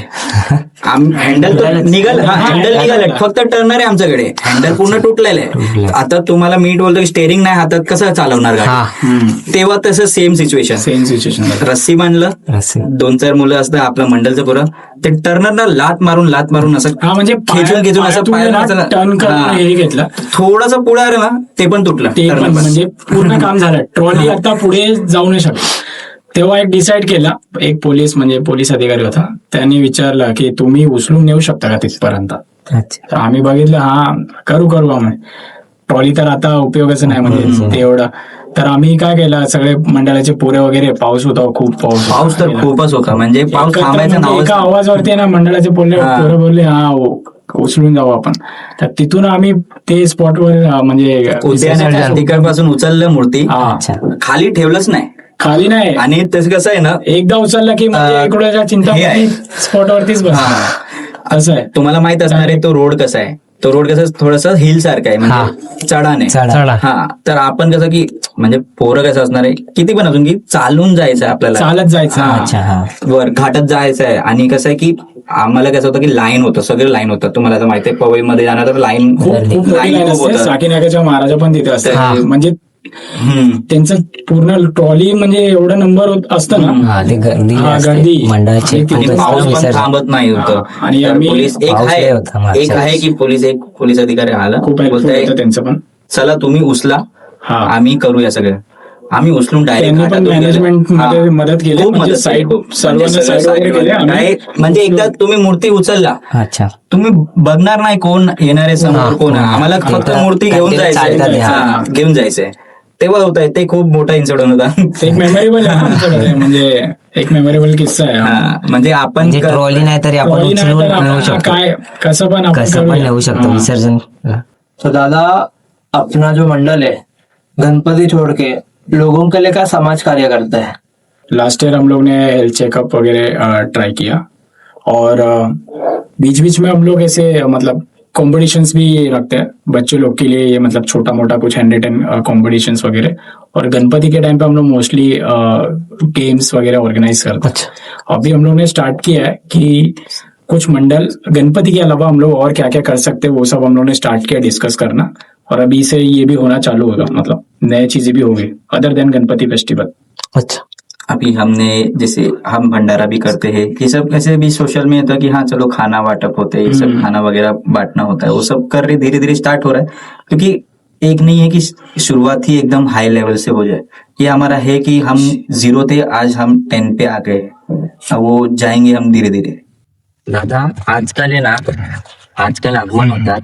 [SPEAKER 5] हँडल निघाल, फक्त टर्नर आहे आमच्याकडे, हँडल पूर्ण तुटलेलं आहे. आता तुम्हाला मी बोलतो की स्टेअरिंग नाही हातात, कसं चालवणार गाडी. तेव्हा तसं सेम सिच्युएशन. रस्सी बांधलं, 2-4 मुलं असतं आपलं मंडलचं पोरं, ते टर्नरला लात मारून असं
[SPEAKER 2] म्हणजे
[SPEAKER 5] खेचून असं
[SPEAKER 2] हे घेतलं,
[SPEAKER 5] थोडंसं पुढे आलं ना ते पण तुटलं.
[SPEAKER 2] म्हणजे पूर्ण काम झालं, ट्रॉली आता पुढे जाऊ नाही शकत. तेव्हा एक डिसाईड केला, एक पोलीस अधिकारी होता, त्यांनी विचारलं की तुम्ही उचलून नेऊ शकता का तिथपर्यंत.
[SPEAKER 1] अच्छा.
[SPEAKER 2] तर आम्ही बघितलं करू आम्ही ट्रॉली तर आता उपयोगाचं नाही म्हणजे ते एवढं. तर आम्ही काय केलं, सगळे मंडळाचे पोरे वगैरे, पाऊस होता, खूप
[SPEAKER 5] पाऊस तर खूपच होता, म्हणजे पाऊस
[SPEAKER 2] एकत्र
[SPEAKER 5] थांबायचं
[SPEAKER 2] म्हणजे
[SPEAKER 5] नावच
[SPEAKER 2] एका आवाजवरती ना मंडळाचे पोरं बोलले उचलून जाऊ आपण. तर तिथून आम्ही ते स्पॉटवर म्हणजे
[SPEAKER 5] उद्यानाच्या तिकडपासून उचललं मूर्ती,
[SPEAKER 1] अच्छा.
[SPEAKER 5] खाली ठेवलंच नाही.
[SPEAKER 2] खाली नाही,
[SPEAKER 5] आणि तसं कसं आहे ना,
[SPEAKER 2] एकदा उचललं की म्हणजे इकडच्या चिंता
[SPEAKER 5] हे आहे.
[SPEAKER 2] स्पॉटवरतीच बसणार असं आहे.
[SPEAKER 5] तुम्हाला माहित असणार आहे तो रोड कसा आहे. तो रोड कसं थोडस हिल सारखा आहे, म्हणजे चढाने. हा, तर आपण कसं की म्हणजे पोरं कसं असणार आहे, किती पण अजून की चालून जायचं आपल्याला,
[SPEAKER 2] चालत जायचं.
[SPEAKER 1] अच्छा.
[SPEAKER 5] वर घाटात जायचं आहे. आणि कसं आहे की आम्हाला कसं होतं की लाईन होतं, सगळं लाईन होतं. तुम्हाला तर माहिती आहे पवईमध्ये जाणार तर लाईन
[SPEAKER 2] खूप मोठी लाईन असते.
[SPEAKER 5] होतं.
[SPEAKER 2] साकीनागाच्या महाराजा पण तिथे असतात. म्हणजे त्यांचं पूर्ण ट्रॉली म्हणजे एवढा नंबर असतं ना,
[SPEAKER 1] ते गर्दी
[SPEAKER 2] गर्दी
[SPEAKER 1] मंडळाची
[SPEAKER 5] आणि पाऊस पण थांबत नाही होतं.
[SPEAKER 2] आणि
[SPEAKER 5] तर
[SPEAKER 2] आम्ही
[SPEAKER 5] पोलीस एक आहे की पोलीस अधिकारी आला,
[SPEAKER 2] खूप हेल्पफुल
[SPEAKER 5] बोलताय
[SPEAKER 2] होतं त्यांचं पण.
[SPEAKER 5] चला तुम्ही उचला, आम्ही करूया सगळं. आम्ही उचलून
[SPEAKER 2] त्यांनी पण मॅनेजमेंट मध्ये मदत केली,
[SPEAKER 5] खूप
[SPEAKER 2] म्हणजे
[SPEAKER 5] मदत
[SPEAKER 2] साईड
[SPEAKER 5] केली.
[SPEAKER 2] सर्वांना साईड वगैरे केले आम्ही.
[SPEAKER 5] म्हणजे एकदा तुम्ही मूर्ती उचलला,
[SPEAKER 1] अच्छा,
[SPEAKER 5] तुम्ही बघणार नाही कोण येणारे समोर कोण आहे. आम्हाला फक्त मूर्ती घेऊन जायचंय, घेऊन जायचंय. तेव्हा होत आहे, ते खूप मोठा इन्सिडेंट होता.
[SPEAKER 2] एक मेमोरेबल आहे आमच्याकडे, म्हणजे एक मेमोरेबल किस्सा आहे.
[SPEAKER 5] म्हणजे आपण
[SPEAKER 1] ट्रॉली नाही तरी आपण
[SPEAKER 2] ट्रॉली नाही
[SPEAKER 1] उचलून
[SPEAKER 2] तर
[SPEAKER 1] नेऊ
[SPEAKER 2] आपण
[SPEAKER 1] शकतो,
[SPEAKER 2] काय कसं पण आपण
[SPEAKER 1] कसं पण
[SPEAKER 2] करूया.
[SPEAKER 1] नेऊ शकतो विसर्जन.
[SPEAKER 4] तो दादा, अपना जो मंडल है गणपति छोड़ के लोगों के लिए क्या समाज कार्य करता है?
[SPEAKER 2] लास्ट ईयर हम लोग ने हेल्थ चेकअप वगैरह ट्राई किया, और बीच बीच में हम लोग ऐसे मतलब कॉम्पिटिशन्स भी रखते हैं बच्चे लोग के लिए, ये मतलब छोटा मोटा कुछ हैंड रिटन कॉम्पिटिशन्स वगैरह. और गणपति के टाइम पे हम लोग मोस्टली गेम्स वगैरह ऑर्गेनाइज करते हैं. अभी हम लोग ने स्टार्ट किया है कि कुछ मंडल गणपति के अलावा हम लोग और क्या क्या कर सकते हैं वो सब हम लोग ने स्टार्ट किया डिस्कस करना. और अभी से ये भी होना चालू होगा, मतलब नए चीजें भी होगी अदर देन गणपति फेस्टिवल.
[SPEAKER 1] अच्छा.
[SPEAKER 5] अभी हमने जैसे हम भंडारा भी करते हैं, ये सब ऐसे भी सोशल में होता कि हाँ चलो खाना वाटप होते हैं, ये सब खाना वगैरह बांटना होता है, वो सब कर रहे धीरे धीरे स्टार्ट हो रहा है. क्योंकि एक नहीं है कि शुरुआत ही एकदम हाई लेवल से हो जाए. ये हमारा है कि हम 0 थे, आज हम 10 पे आ गए, वो जाएंगे हम धीरे धीरे.
[SPEAKER 1] दादा, आजकाल आगमन होतात,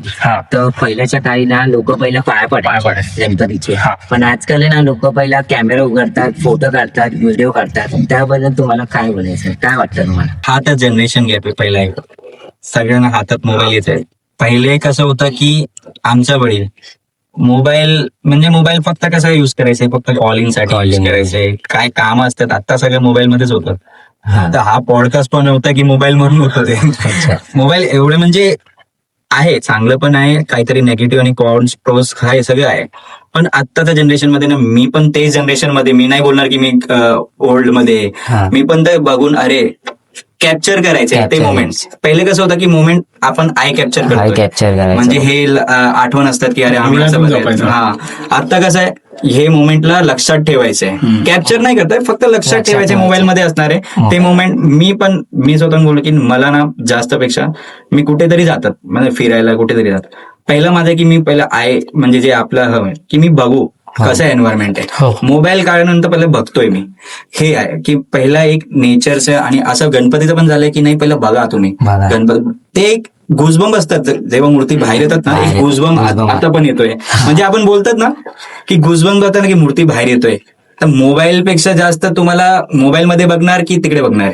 [SPEAKER 1] तर पहिल्याच्या काही ना लोक पहिला पाया पडायचे गणपतीचे, पण आजकाल ना लोक पहिला कॅमेरा उघडतात, फोटो काढतात, व्हिडिओ काढतात. त्याबद्दल तुम्हाला काय बोलायचं, काय वाटतं तुम्हाला?
[SPEAKER 5] हा तर जनरेशन गॅप आहे. पहिला एक सगळ्यांना हातात मोबाईल येत आहे. पहिले कसं होतं की आमच्या वडील मोबाईल फक्त कसं युज करायचंय, फक्त कॉलिंगसाठी युज करायचंय, काय काम असतात आता सगळं मोबाईल मध्येच होतं. तर हा पॉडकास्ट पण होता की मोबाईल म्हणून होतं ते. मोबाईल एवढे म्हणजे आहे, चांगलं पण आहे, काहीतरी नेगेटिव्ह आणि कॉन्स प्रोस आहे, सगळं आहे. पण आत्ताच्या जनरेशन मध्ये ना, मी पण तेच जनरेशन मध्ये, मी नाही बोलणार की मी ओल्ड मध्ये, मी पण ते बघून अरे कॅप्चर करायचे ते मोमेंट्स. पहिले कसं होतं की मोमेंट आपण आय कॅप्चर करतो, म्हणजे हे आठवण असतात की अरे आम्ही असं बघायचं. आता कसं आहे, हे मोमेंटला लक्षात ठेवायचंय, कॅप्चर नाही करताय, फक्त लक्षात ठेवायचे, मोबाईल मध्ये असणार आहे ते मोमेंट. मी स्वतः बोललो की मला ना जास्त पेक्षा मी कुठेतरी जातात, म्हणजे फिरायला कुठेतरी जातात, पहिला माझं की मी पहिला म्हणजे जे आपलं हवं की मी बघू कसं एन्व्हायरमेंट आहे. मोबाईल काढल्यानंतर पहिले बघतोय मी, हे आहे की पहिला एक नेचरचं. आणि असं गणपतीचं पण झालंय की नाही, पहिलं बघा तुम्ही गणपती, ते एक गुजबंब असतात जेव्हा मूर्ती बाहेर येतात ना, एक गुजबंब आता पण येतोय. म्हणजे आपण बोलतात ना की गुजबंब होता ना की मूर्ती बाहेर येतोय. तर मोबाईल पेक्षा जास्त तुम्हाला मोबाईल मध्ये बघणार की तिकडे बघणार?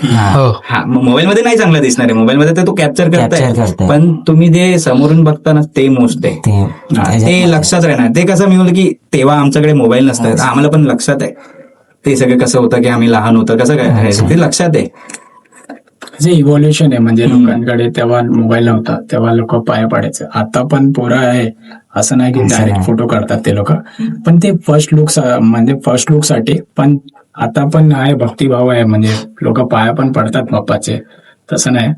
[SPEAKER 5] हा, मोबाईल मध्ये नाही चांगला दिसणार आहे, मोबाईल मध्ये तर तो कॅप्चर करताय, पण तुम्ही जे समोरून बघता ना ते मोस्ट आहे, ते लक्षात राहणार. ते कसं मी बोललो की तेव्हा आमच्याकडे मोबाईल नसतात, आम्हाला पण लक्षात आहे ते सगळं कसं होतं की आम्ही लहान होतं, कसं काय करायचं ते लक्षात आहे.
[SPEAKER 2] जे इव्हॉल्युशन आहे, म्हणजे लोकांकडे तेव्हा मोबाईल नव्हता, तेव्हा लोक पाया पाडायचे. आता पण पोरं आहे, असं नाही की डायरेक्ट फोटो काढतात ते लोक, पण ते फर्स्ट लुक साठी. पण आता पण आहे, भक्तिभाव आहे, म्हणजे लोक पाया पण पडतात बाप्पाचे, तसं नाही.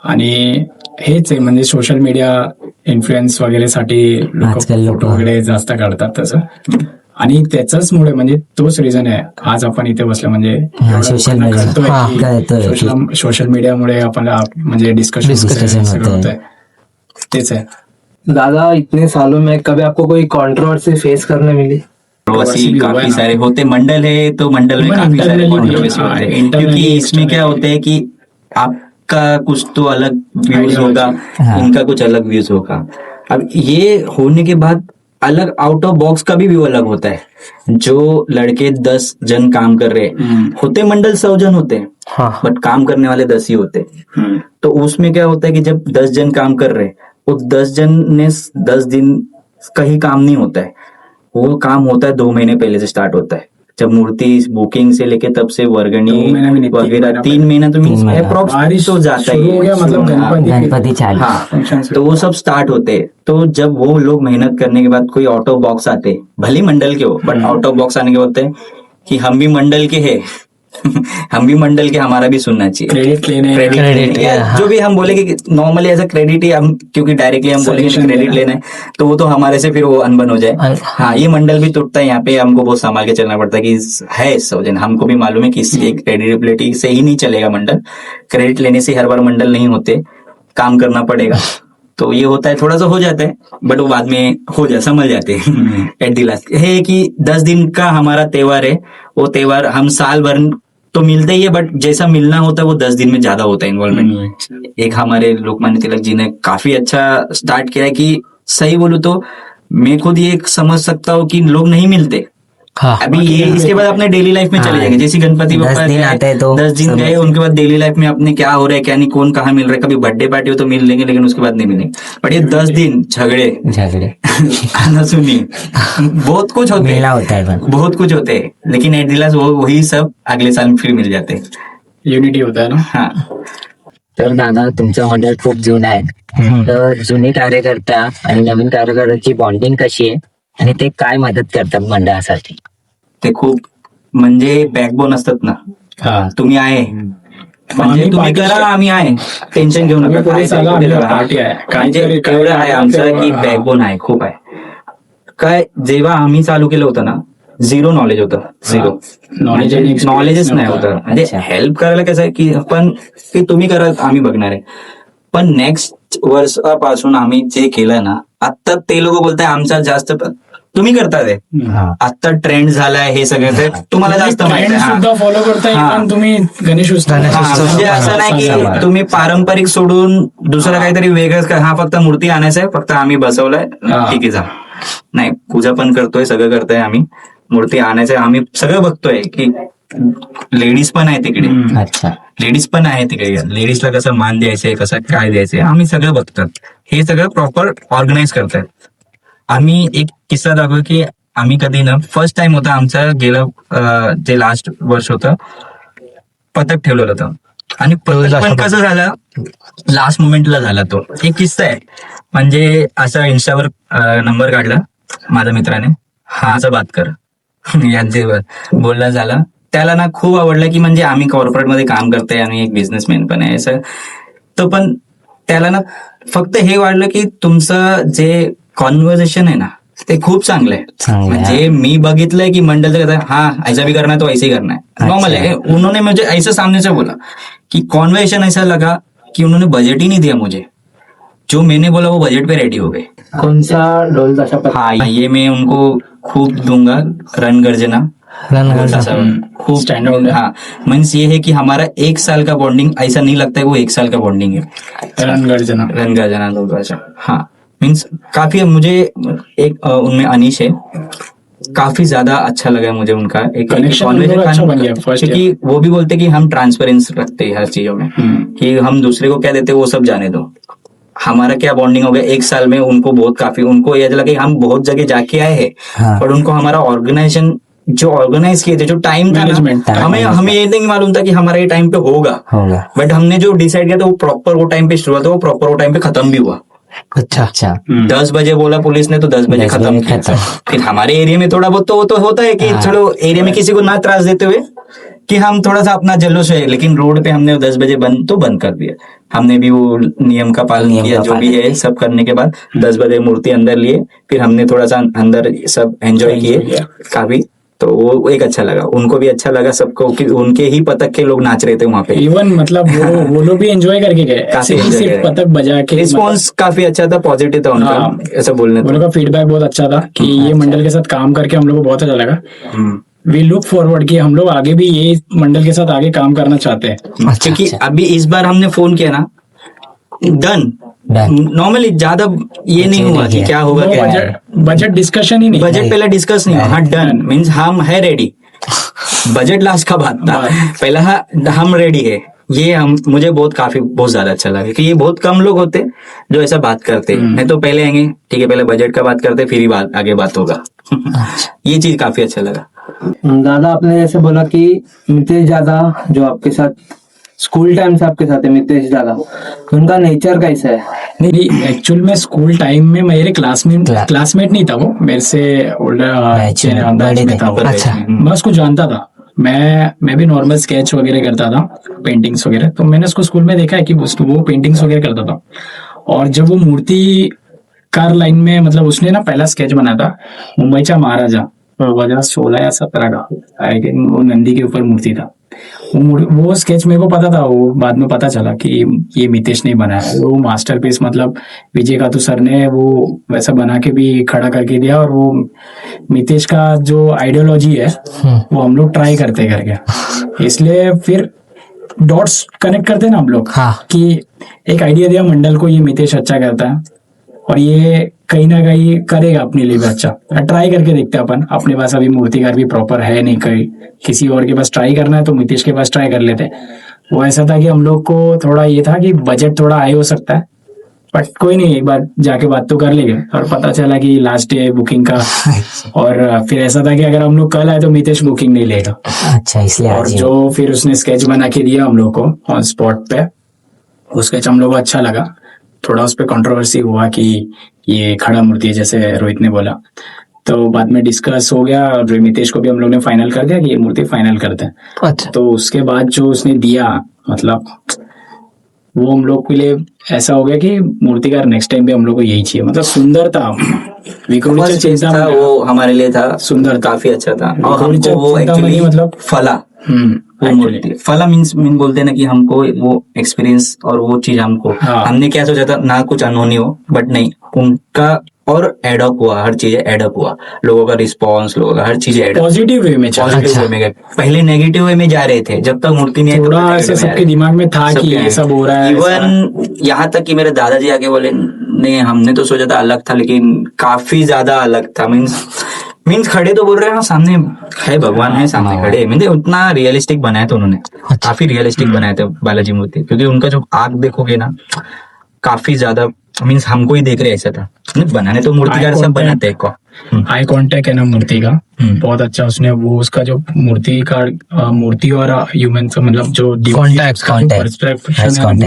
[SPEAKER 2] आणि हेच आहे, म्हणजे सोशल मीडिया इन्फ्लुएन्स वगैरे साठी लोक फोटो वगैरे जास्त काढतात तसं. आणि त्याच्याच मुळे म्हणजे तोच रिझन आहे आज आपण इथे बसलो, म्हणजे सोशल मीडियामुळे आपण म्हणजे डिस्कशन होतंय, तेच आहे.
[SPEAKER 4] दादा, इतने सालों में कभी आपको कोई कंट्रोवर्सी फेस करने मिली?
[SPEAKER 5] काफी सारे होते, मंडल है तो मंडल में काफी सारे कंट्रोवर्सी होते हैं, क्योंकि इसमें क्या होता है कि आप का कुछ तो अलग व्यूज
[SPEAKER 2] Ideology.
[SPEAKER 5] होगा,
[SPEAKER 1] हाँ।
[SPEAKER 5] इनका कुछ अलग व्यूज होगा। अब ये होने के बाद अलग आउट ऑफ बॉक्स का भी व्यू अलग होता है। जो लड़के 10 जन काम कर रहे हैं, होते मंडल 100 जन होते हैं,
[SPEAKER 4] हाँ
[SPEAKER 5] बट काम करने वाले 10 ही होते हैं। तो उसमें क्या होता है कि जब 10 जन काम कर रहे हैं, वो 10 जन ने 10 दिन का ही काम नहीं होता है, वो काम होता है 2 महीने पहले से स्टार्ट होता है। जब मूर्ति बुकिंग से लेके तब से
[SPEAKER 2] 2 महीना भी
[SPEAKER 5] वर्गणी
[SPEAKER 2] नहीं, 3
[SPEAKER 5] वगैरह
[SPEAKER 2] महीना
[SPEAKER 5] 3 महीना तो मीन्स
[SPEAKER 1] महीना।
[SPEAKER 5] अप्रॉक्स तो जाता ही
[SPEAKER 2] शुरू हो
[SPEAKER 5] है।
[SPEAKER 2] गया, मतलब
[SPEAKER 5] हाँ,
[SPEAKER 1] गणपति चालू।
[SPEAKER 5] हाँ,
[SPEAKER 2] Functions
[SPEAKER 5] तो वो सब स्टार्ट होते हैं। तो जब वो लोग मेहनत करने के बाद कोई आउट ऑफ बॉक्स आते हैं, भले ही मंडल के हो, बट आउट ऑफ बॉक्स आने के होते हैं कि हम भी मंडल के हैं हम भी मंडल के, हमारा भी सुनना चाहिए
[SPEAKER 2] क्रेडिट लेने
[SPEAKER 5] क्रेडिट या जो भी हम बोले कि नॉर्मली एज अ क्रेडिट ही हम, क्योंकि डायरेक्टली हम बोलेंगे
[SPEAKER 2] Suggestion
[SPEAKER 5] क्रेडिट
[SPEAKER 2] देना।
[SPEAKER 5] लेना है तो वो तो हमारे से फिर वो अनबन हो जाए। हाँ, ये मंडल भी टूटता है, यहाँ पे हमको बहुत संभाल के चलना पड़ता है कि है सौजन, हमको भी मालूम है कि इसकी क्रेडिबिलिटी से ही नहीं चलेगा मंडल, क्रेडिट लेने से हर बार मंडल नहीं होते, काम करना पड़ेगा। तो ये होता है, थोड़ा सा हो जाता है, बट वो बाद में हो जाए, समझ जाते हैं। एट द लास्ट है कि 10 दिन का हमारा त्योहार है, वो त्योहार हम साल भर तो मिलते ही है, बट जैसा मिलना होता है वो 10 दिन में ज्यादा होता है इन्वॉल्वमेंट। एक हमारे लोकमान्य तिलक जी ने काफी अच्छा स्टार्ट किया है कि सही बोलूं तो मैं खुद ये समझ सकता हूँ कि लोग नहीं मिलते।
[SPEAKER 4] हाँ
[SPEAKER 5] अभी ये इसके बाद अपने डेली लाइफ में चले जाएंगे, जैसे गणपति
[SPEAKER 1] 10
[SPEAKER 5] बप्पा
[SPEAKER 1] दिन
[SPEAKER 5] गए,
[SPEAKER 1] आते हैं तो
[SPEAKER 5] 10 दिन
[SPEAKER 1] सब
[SPEAKER 5] गए, उनके बाद डेली लाइफ में अपने क्या हो रहा है क्या नहीं, कौन कहाँ मिल रहा है, कभी बर्थडे पार्टी हो तो मिल लेंगे, लेकिन उसके बाद नहीं मिलेंगे। बट ये 10 दिन झगड़े आना सुनी बहुत कुछ होते
[SPEAKER 1] मिलना
[SPEAKER 5] हैं,
[SPEAKER 1] होता है पण
[SPEAKER 5] बहुत कुछ होते हैं, लेकिन एट द लास्ट वो वही सब अगले साल फिर मिल जाते हैं।
[SPEAKER 2] युनिटी होता है ना।
[SPEAKER 5] हाँ,
[SPEAKER 1] तर दादा तुमचं मंडळ खूप जुनं आहे, तर जुने कार्यकर्ता आणि नवीन कार्यकर्त्याची बॉन्डिंग कशी आहे आणि ते काय मदत करतात मंडळासाठी?
[SPEAKER 5] ते खूप म्हणजे बॅकबोन असतात ना,
[SPEAKER 2] हा,
[SPEAKER 5] तुम्ही आहे म्हणजे तुम्ही करा, आम्ही आहे, टेन्शन घेऊ नका,
[SPEAKER 2] आम्ही पुढे चाला, आम्ही
[SPEAKER 5] हा.
[SPEAKER 2] पार्टी आहे.
[SPEAKER 5] म्हणजे
[SPEAKER 2] काहीतरी
[SPEAKER 5] एवढं आहे आमचं की
[SPEAKER 2] हा.
[SPEAKER 5] बॅकबोन आहे, खूप आहे. काय जेव्हा आम्ही चालू केलं होतं ना, 0 नॉलेज होतं, 0
[SPEAKER 2] Knowledge आणि experience
[SPEAKER 5] नॉलेजच नाही
[SPEAKER 2] नव्हतं.
[SPEAKER 5] होतं. म्हणजे
[SPEAKER 1] अच्छा.
[SPEAKER 5] हेल्प करायला कसं आहे की पण ते तुम्ही करा, आम्ही बघणार आहे. पण नेक्स्ट वर्षापासून आम्ही जे केलंय ना, आता ते लोक बोलताय आमचा जास्त तुम्ही करताय ते. आता ट्रेंड झालाय हे सगळं, ते तुम्हाला जास्त माहिती
[SPEAKER 2] Trend
[SPEAKER 5] आहे.
[SPEAKER 2] सुद्धा
[SPEAKER 5] हा.
[SPEAKER 2] फॉलो करताय,
[SPEAKER 5] हा.
[SPEAKER 2] पण तुम्ही गणेश उत्सव
[SPEAKER 5] हा, म्हणजे असं नाही की तुम्ही पारंपरिक सोडून दुसरं काहीतरी वेगळंच हा फक्त मूर्ती आणायचं आहे, फक्त आम्ही बसवलंय,
[SPEAKER 2] हा.
[SPEAKER 5] ठीक आहे जा. नाही, पूजा पण करतोय, सगळं करतोय आम्ही, मूर्ती आणायचंय, आम्ही सगळं बघतोय की लेडीज पण आहे तिकडे,
[SPEAKER 1] अच्छा,
[SPEAKER 5] लेडीज पण आहे तिकडे, लेडीजला कसं मान द्यायचंय, कसं काय द्यायचंय, आम्ही सगळं बघतात. हे सगळं प्रॉपर ऑर्गनाईज करतायत. आम्ही एक किस्सा दाखवू की आम्ही कधी ना, फर्स्ट टाइम होता आमचं गेलं जे लास्ट वर्ष होतं, पथक ठेवलेलं होतं आणि पथक पण कसं झालं, लास्ट मोमेंटला झाला तो. एक किस्सा आहे, म्हणजे असं इंस्टावर नंबर काढला माझ्या मित्राने, हा असं बात कर यांचे बोलणं झालं. त्याला ना खूप आवडलं की म्हणजे आम्ही कॉर्पोरेटमध्ये काम करतोय आणि एक बिझनेसमॅन पण आहे असं. तो पण त्याला ना फक्त हे वाटलं की तुमचं जे कॉन्व्हर्सेशन आहे ना ते खूप चांगलं आहे.
[SPEAKER 1] चांगलं आहे.
[SPEAKER 5] म्हणजे मी बघितलंय की मंडलचं कसं, हाँ ऐसा भी करना है तो ऐसे ही करना है, नॉर्मल है. उन्होंने मुझे ऐसा सामने से बोला कि कॉन्वर्सेशन ऐसा लगा कि उन्होंने बजट ही नहीं दिया मुझे, जो मैंने बोला वो बजट पे रेडी हो गए.
[SPEAKER 4] कोणसा ढोल ताशा
[SPEAKER 5] हाँ, ये मैं उनको खूब दूंगा, रण गर्जना खूब
[SPEAKER 2] Stand out है.
[SPEAKER 5] हाँ, मीन्स ये है कि हमारा 1 साल का बॉन्डिंग ऐसा नहीं लगता है, वो 1 साल का बॉन्डिंग है.
[SPEAKER 2] रणगर्जना.
[SPEAKER 5] रण गर्जना लोग, हाँ मीन्स काफी. मुझे एक उनमें अनीश है, काफी ज्यादा अच्छा लगा मुझे उनका एक
[SPEAKER 2] Connection
[SPEAKER 5] conversation
[SPEAKER 2] उनका अच्छा बन गया first
[SPEAKER 5] क्योंकि वो भी बोलते कि हम ट्रांसपेरेंस रखते हैं हर चीजों में, कि हम दूसरे को क्या देते हैं वो सब जाने दो. हमारा क्या बॉन्डिंग हो गया 1 साल में, उनको बहुत काफी, उनको ये लगा कि हम बहुत जगह जाके आए हैं,
[SPEAKER 1] हाँ.
[SPEAKER 5] और उनको हमारा ऑर्गेनाइजेशन जो ऑर्गेनाइज किए थे, जो टाइम था
[SPEAKER 2] Management
[SPEAKER 5] ना,
[SPEAKER 2] था.
[SPEAKER 5] हमें ये नहीं मालूम था कि हमारा ये टाइम पे होगा, बट हमने जो डिसाइड किया था वो प्रॉपर वो टाइम पे शुरुआत, वो प्रॉपर वो टाइम पे खत्म भी हुआ.
[SPEAKER 1] अच्छा
[SPEAKER 5] 10 बजे बोला पुलिस ने तो 10 बजे
[SPEAKER 1] 10
[SPEAKER 5] खत्म
[SPEAKER 1] बजे
[SPEAKER 5] किया.
[SPEAKER 1] खत्म.
[SPEAKER 5] फिर हमारे एरिया में थोड़ा बहुत तो वो तो होता है कि चलो एरिया में किसी को ना त्रास देते हुए कि हम थोड़ा सा अपना जल्लोष है, लेकिन रोड पे हमने 10 बजे बंद कर दिया. हमने भी वो नियम का पालन किया, जो भी है सब करने के बाद 10 बजे मूर्ति अंदर लिए, फिर हमने थोड़ा सा अंदर सब एंजॉय किए काफी. तो वो एक अच्छा लगा, उनको भी अच्छा लगा सबको कि उनके ही पतक के लोग नाच रहे थे वहां पे.
[SPEAKER 2] इवन मतलब वो लोग भी एंजॉय करके गए, ऐसे ही
[SPEAKER 5] enjoy
[SPEAKER 2] सिर्फ
[SPEAKER 5] करे.
[SPEAKER 2] पतक बजा के.
[SPEAKER 5] रिस्पॉन्स काफी अच्छा था, पॉजिटिव था उनका,
[SPEAKER 2] हाँ.
[SPEAKER 5] ऐसा बोलने
[SPEAKER 2] उन लोगों का फीडबैक बहुत अच्छा था कि ये मंडल के साथ काम करके हम लोग को बहुत अच्छा लगा. वी लुक फॉरवर्ड कि हम लोग आगे भी ये मंडल के साथ आगे काम करना चाहते हैं।
[SPEAKER 5] क्योंकि अभी इस बार हमने फोन किया ना, डन। नॉर्मली ज्यादा ये नहीं हुआ कि क्या होगा क्या है।
[SPEAKER 2] बजट डिस्कशन ही नहीं,
[SPEAKER 5] बजट पहले डिस्कस नहीं हुआ, हाँ डन मीन्स हम है रेडी। बजट लास्ट का बात था, पहला हम रेडी है। ये हम मुझे बहुत ज्यादा अच्छा लगा कि ये बहुत कम लोग होते जो ऐसा बात करते, नहीं तो पहले आएंगे ठीक है, पहले बजट का बात करते फिर ही आगे बात होगा। ये चीज काफी अच्छा लगा।
[SPEAKER 4] दादा आपने जैसे बोला कि मितेश दादा जो आपके साथ स्कूल टाइम से आपके साथ है, मितेश दादा, तो उनका नेचर कैसा है?
[SPEAKER 2] नहीं, एक्चुअल में स्कूल टाइम में मेरे क्लासमेट नहीं था, वो मेरे से ओल्डर में था वो। मैं उसको जानता था, मैं भी नॉर्मल स्केच वगैरह करता था, पेंटिंग्स वगैरह, तो मैंने उसको स्कूल में देखा है कि वो पेंटिंग्स वगैरह करता था। और जब वो मूर्ति कार लाइन में, मतलब उसने ना पहला स्केच बनाया था मुंबईचा महाराजा 2016 या 17 का, आई थिंक, वो नंदी के ऊपर मूर्ति था। वो स्केच मेरे को पता था, वो बाद में पता चला कि ये मितेश ने बनाया। वो मास्टरपीस, मतलब विजय कातू सर ने वो वैसा बना के भी खड़ा करके दिया। और वो मितेश का जो आइडियोलॉजी है वो हम लोग ट्राई करते करके, इसलिए फिर डॉट्स कनेक्ट करते ना हम लोग, कि एक आइडिया दिया मंडल को, ये मितेश अच्छा करता है और ये कहीं ना कहीं करेगा अपने लिए भी अच्छा, ट्राई करके देखते हैं अपन। अपने पास अभी मूर्तिकार भी प्रॉपर है नहीं, कहीं किसी और के पास ट्राई करना है तो मितेश के पास ट्राई कर लेते। वो ऐसा था कि हम लोग को थोड़ा ये था कि बजट थोड़ा हाई हो सकता है, बट कोई नहीं, एक बार जाके बात तो कर लेंगे। और पता चला कि लास्ट डे बुकिंग का, और फिर ऐसा था कि अगर हम लोग कल आए तो मितेश बुकिंग नहीं लेगा।
[SPEAKER 1] अच्छा, इसलिए
[SPEAKER 2] और जो फिर उसने स्केच बना के दिया हम लोग को ऑन स्पॉट पे, वो स्केच हम लोग को अच्छा लगा। थोड़ा उस पर कंट्रोवर्सी हुआ कि ये खड़ा मूर्ति है, जैसे रोहित ने बोला, तो बाद में डिस्कस हो गया और मितेश को भी हम लोग ने फाइनल कर दिया कि ये मूर्ति फाइनल करते हैं।
[SPEAKER 1] अच्छा।
[SPEAKER 2] तो उसके बाद जो उसने दिया, मतलब वो हम लोग के लिए ऐसा हो गया कि मूर्तिकार नेक्स्ट टाइम भी हम लोग को यही चाहिए। मतलब सुंदर था, विक्रोलीचा चिंतामणि
[SPEAKER 5] वो हमारे लिए था
[SPEAKER 2] सुंदर,
[SPEAKER 5] काफी अच्छा था। और
[SPEAKER 2] विक्रोलीचा
[SPEAKER 5] हमको वो
[SPEAKER 2] चिंतामणि
[SPEAKER 5] एक्चुअली
[SPEAKER 2] मतलब
[SPEAKER 5] फला वो मूर्ति फला मीन्स बोलते हैं ना कि हमको वो एक्सपीरियंस और वो चीज हमको, हमने क्या सोचा था ना कुछ अनहोनी हो, बट नहीं, उनका और एडअप हुआ, हर चीज एडअप हुआ, लोगों का रिस्पॉन्स, लोगों का हर चीज
[SPEAKER 2] पॉजिटिव वे में चला।
[SPEAKER 5] पॉजिटिव वे में गए, पहले नेगेटिव वे में जा रहे थे जब तक मूर्ति नहीं आई,
[SPEAKER 2] थोड़ा ऐसे सबके दिमाग में था कि ये सब हो रहा है।
[SPEAKER 5] इवन यहाँ तक कि मेरे दादाजी आके बोले नहीं, हमने तो सोचा था अलग था, लेकिन काफी ज्यादा अलग था। मीन्स खड़े तो बोल रहे हैं, हाँ सामने है, भगवान है सामने खड़े, मीन्स उतना रियलिस्टिक बनाया था उन्होंने, काफी रियलिस्टिक बनाया था बालाजी मूर्ति। क्योंकि उनका जो आंख देखोगे ना, काफी ज्यादा मीन्स हमको ही देख रहे ऐसा था। बनाने तो मूर्तिकार सब बनाते हैं,
[SPEAKER 2] आई कांटेक्ट है ना मूर्ति का, बहुत अच्छा उसने वो उसका जो मूर्ति और ह्यूमन से, मतलब जो